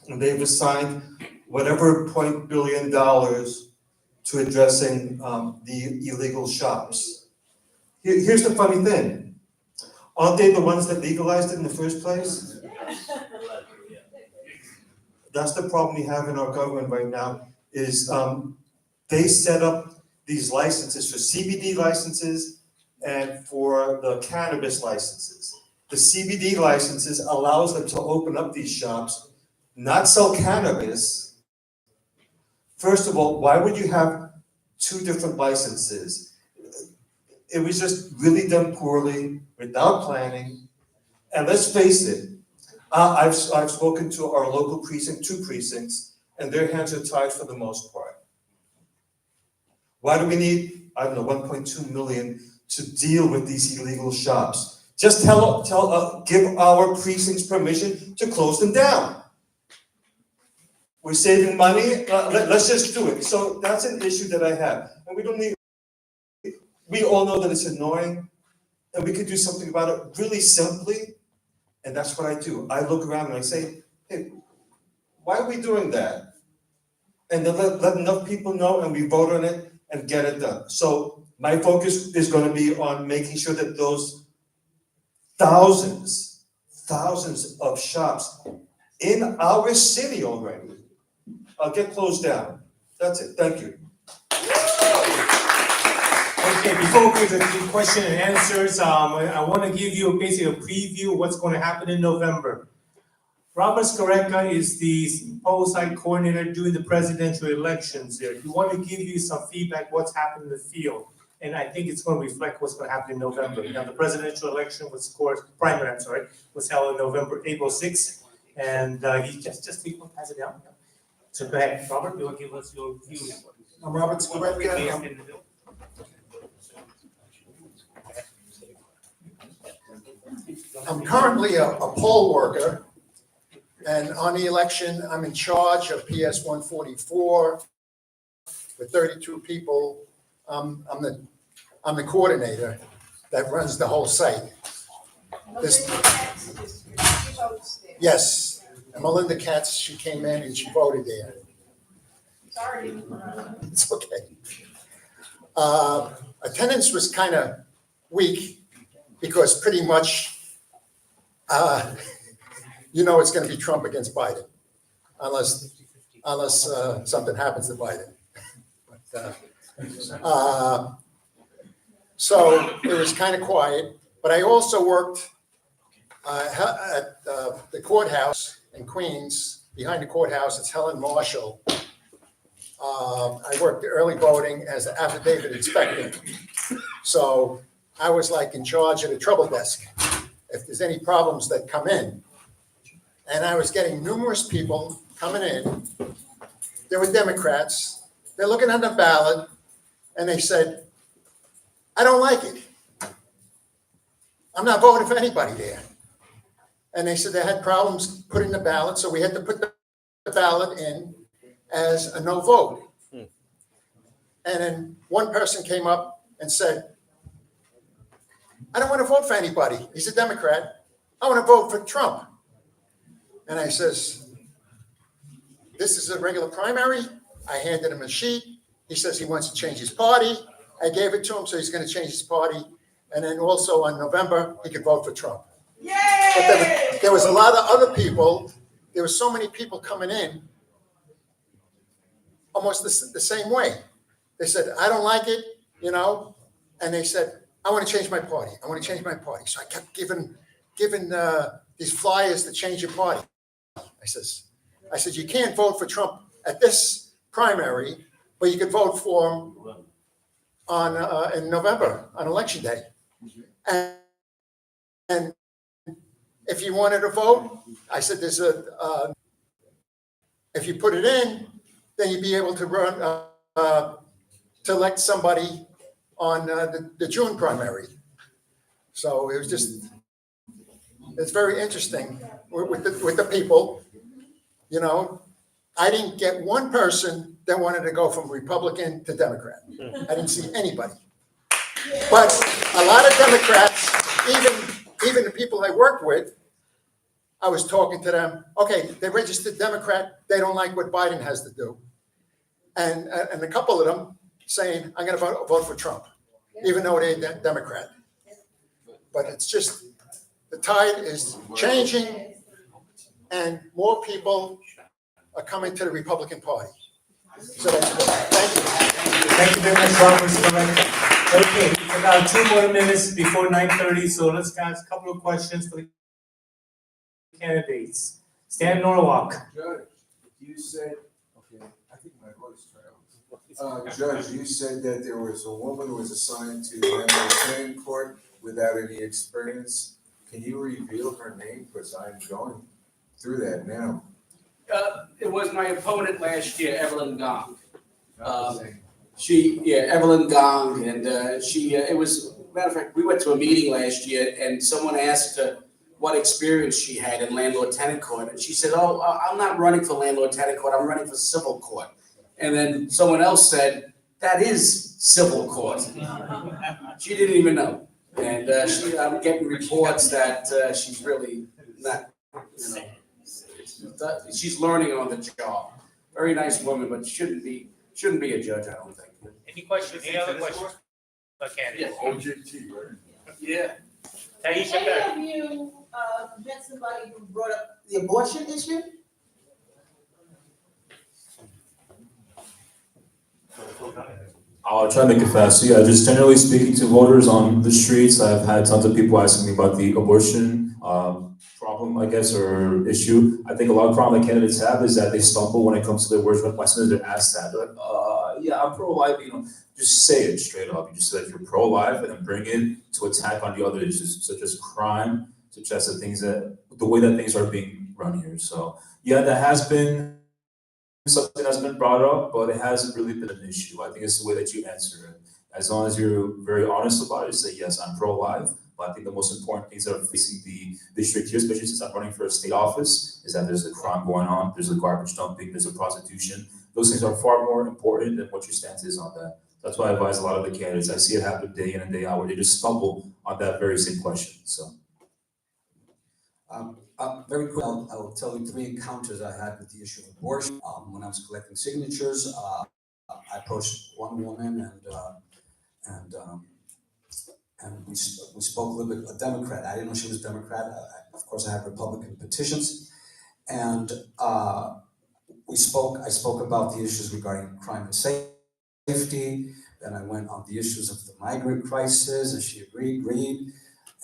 And they've assigned whatever $0.1 billion to addressing the illegal shops. Here's the funny thing. Aren't they the ones that legalized it in the first place? That's the problem we have in our government right now, is they set up these licenses for CBD licenses and for the cannabis licenses. The CBD licenses allows them to open up these shops, not sell cannabis. First of all, why would you have two different licenses? It was just really done poorly, without planning. And let's face it, I've spoken to our local precinct, 2 precincts, and their hands are tied for the most part. Why do we need, I don't know, 1.2 million to deal with these illegal shops? Just give our precincts permission to close them down. We're saving money, let's just do it. So that's an issue that I have. And we all know that it's annoying, and we could do something about it really simply. And that's what I do. I look around and I say, hey, why are we doing that? And then let enough people know, and we vote on it, and get it done. So my focus is gonna be on making sure that those thousands of shops in our city already get closed down. That's it, thank you. Okay, before we get to the question and answers, I want to give you basically a preview of what's going to happen in November. Robert Skoreka is the poll site coordinator during the presidential elections there. We want to give you some feedback what's happened in the field. And I think it's going to reflect what's going to happen in November. Now, the presidential election was, of course, primary, was held in April 6th. And he just pass it down. So go ahead, Robert, you want to give us your view? I'm Robert Skoreka. I'm currently a poll worker, and on the election, I'm in charge of PS 144 with 32 people. I'm the coordinator that runs the whole site. Yes, and Melinda Katz, she came in and she voted there. Sorry. It's okay. Attendance was kind of weak because pretty much, it's going to be Trump against Biden, unless something happens to Biden. So it was kind of quiet, but I also worked at the courthouse in Queens, behind the courthouse. It's Helen Marshall. I worked early voting as an affidavit inspector. So I was like in charge of the trouble desk if there's any problems that come in. And I was getting numerous people coming in. They were Democrats. They're looking at the ballot and they said, I don't like it. I'm not voting for anybody there. And they said they had problems putting the ballot, so we had to put the ballot in as a no vote. And then one person came up and said, I don't want to vote for anybody. He's a Democrat. I want to vote for Trump. And I says, this is a regular primary. I handed him a sheet. He says he wants to change his party. I gave it to him, so he's going to change his party. And then also on November, he could vote for Trump. Yay! But there was a lot of other people. There were so many people coming in almost the same way. They said, I don't like it, and they said, I want to change my party. I want to change my party. So I kept giving these flyers to change your party. I said, you can't vote for Trump at this primary, but you could vote for him in November on election day. And if you wanted to vote, I said, if you put it in, then you'd be able to run to elect somebody on the June primary. So it was it's very interesting with the people. I didn't get one person that wanted to go from Republican to Democrat. I didn't see anybody. But a lot of Democrats, even the people I worked with, I was talking to them. Okay, they registered Democrat. They don't like what Biden has to do. And a couple of them saying, I'm going to vote for Trump, even though they're Democrat. But it's just, the tide is changing and more people are coming to the Republican Party. So that's good. Thank you. Thank you very much, Robert. Okay, about 2 more minutes before 9:30, so let's ask a couple of questions for the candidates. Stan Norwalk. Judge, you said, okay, I think my voice trailed. Judge, you said that there was a woman who was assigned to handle planning court without any experience. Can you reveal her name? Because I'm going through that now. It was my opponent last year, Evelyn Gong. Evelyn Gong, and it was, matter of fact, we went to a meeting last year and someone asked her what experience she had in landlord-tenant court. And she said, I'm not running for landlord-tenant court, I'm running for civil court. And then someone else said, that is civil court. She didn't even know. And I'm getting reports that she's really not, she's learning on the job. Very nice woman, but shouldn't be a judge, I don't think. Any questions, any other questions? Candidates? OJT, right? Yeah. Taisha Any Beck. of you, met somebody who brought up the abortion issue? I'll try to make it fast. So yeah, just generally speaking to voters on the streets, I've had tons of people asking me about the abortion problem, I guess, or issue. I think a lot of problem that candidates have is that they stumble when it comes to their words. When as soon as they're asked that, they're like, yeah, I'm pro-life. Just say it straight up. You just say that you're pro-life, and then bring it to attack on the other issues, such as crime, such as the way that things are being run here. So yeah, that has been something that's been brought up, but it hasn't really been an issue. I think it's the way that you answer it. As long as you're very honest about it, say, yes, I'm pro-life. But I think the most important things that are facing the district here, especially since I'm running for a state office, is that there's a crime going on, there's a garbage dumping, there's a prostitution. Those things are far more important than what your stance is on that. That's why I advise a lot of the candidates. I see it happen day in and day out where they just stumble on that very same question, so. Very quick, I'll tell you 3 encounters I had with the issue of abortion. When I was collecting signatures, I approached one woman and we spoke a little bit, a Democrat. I didn't know she was a Democrat. Of course, I have Republican petitions. And I spoke about the issues regarding crime and safety. Then I went on the issues of the migrant crisis, and she agreed.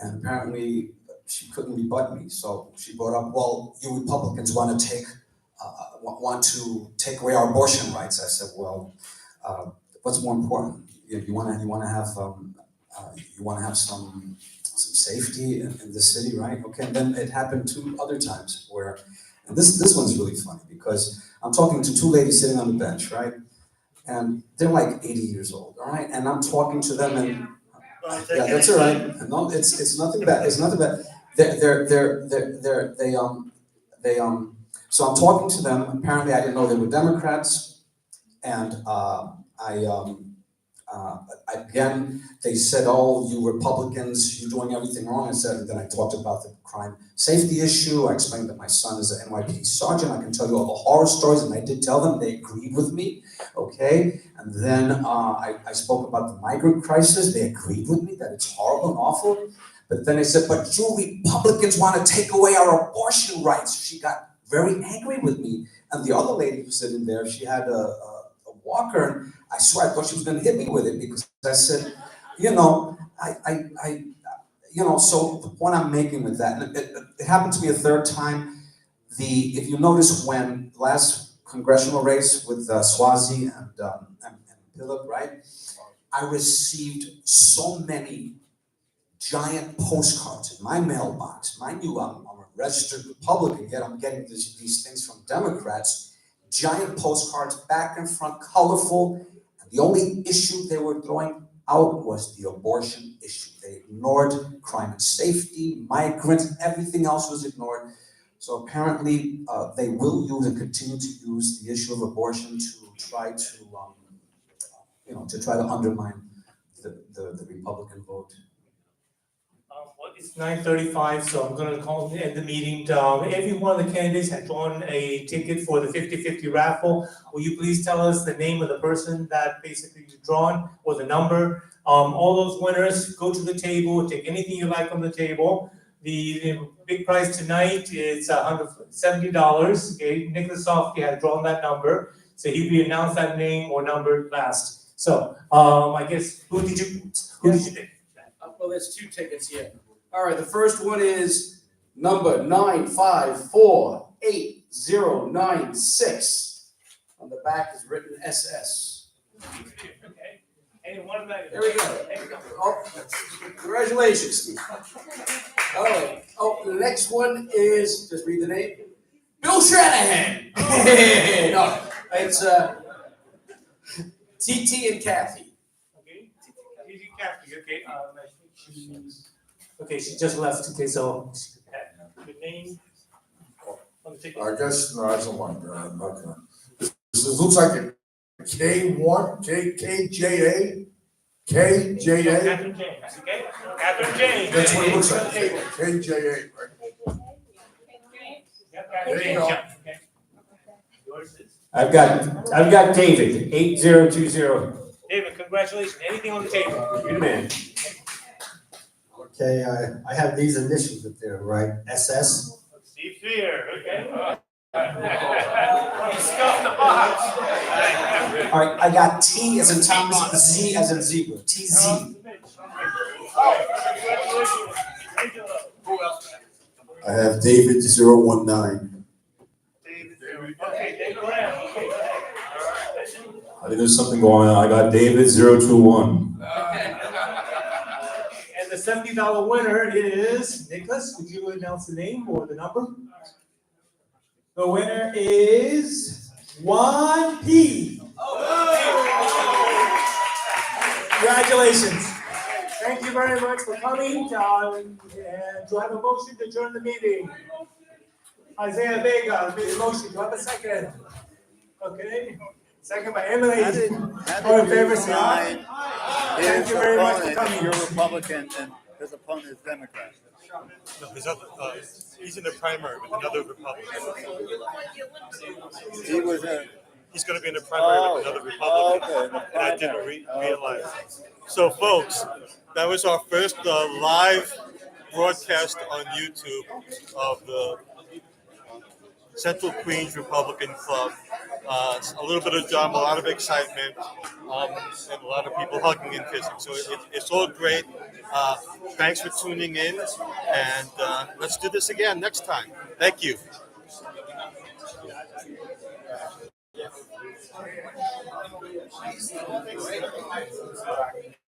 And apparently, she couldn't rebut me. So she brought up, well, you Republicans want to take away our abortion rights. I said, well, what's more important? You want to have some safety in the city, right? Okay, and then it happened 2 other times where, and this one's really funny because I'm talking to 2 ladies sitting on the bench, right? And they're like 80 years old, all right? And I'm talking to them and, yeah, that's all right. No, it's nothing bad. It's nothing bad. So I'm talking to them. Apparently, I didn't know they were Democrats, and again, they said, "Oh, you Republicans, you're doing everything wrong." I said, and then I talked about the crime safety issue. I explained that my son is an NYPD sergeant. I can tell you all the horror stories, and I did tell them. They agreed with me, okay? And then I spoke about the migrant crisis. They agreed with me that it's horrible and awful. But then they said, "But you Republicans want to take away our abortion rights." She got very angry with me. And the other lady who was sitting there, she had a walker, and I swear I thought she was going to hit me with it because I said, so the point I'm making with that, and it happened to me a 3rd time. If you notice when last congressional race with Swazi and Philip, right? I received so many giant postcards in my mailbox. Mind you, I'm a registered Republican, yet I'm getting these things from Democrats. Giant postcards, back and front, colorful. And the only issue they were throwing out was the abortion issue. They ignored crime and safety, migrants, everything else was ignored. So apparently they will use and continue to use the issue of abortion to try to undermine the Republican vote. It's 9:35, so I'm gonna end the meeting. Every one of the candidates had drawn a ticket for the 50-50 raffle. Will you please tell us the name of the person that basically you drawn or the number? All those winners, go to the table, take anything you like on the table. The big prize tonight is $170. Okay, Nicholas Softy had drawn that number, so he will announce that name or number last. So I guess who did you pick? Well, there's 2 tickets here. All right, the first one is number 9548096. On the back is written SS. Okay. And one back. There we go. Oh, congratulations. All right. Oh, the next one is, just read the name. Bill Shanahan. No, it's TT and Kathy. Okay. TT Kathy. Okay. Okay, she just left. Okay, so the name on the ticket. I guess, no, I don't want that. I'm not gonna. This looks like a K1, KJA. Catherine James, okay? Catherine James. That's what it looks like, KJA, right? There you go. Yours is? I've got David, 8020. David, Congratulations. Anything on the table? You're the man. Okay, I have these initials up there, right? SS? Steve here, okay? Stuff the box. All right, I got T as in Thomas, Z as in zebra, TZ. I have David 019. I think there's something going on. I got David 021. And the $70 winner is Nicholas. Would you announce the name or the number? The winner is Juan P. Congratulations. Thank you very much for coming. And to have a motion to adjourn the meeting. Isaiah Vega made a motion. Do I have a second? Okay. Second by Emily. All in favor, say aye. Thank you very much for coming. You're Republican and his opponent is Democrat. No, he's in the primary with another Republican. He's going to be in the primary with another Republican, and I didn't realize. So, folks, that was our first live broadcast on YouTube of the Central Queens Republican Club. A little bit of drama, a lot of excitement, and a lot of people hugging and kissing. So it's all great. Thanks for tuning in, and let's do this again next time. Thank you.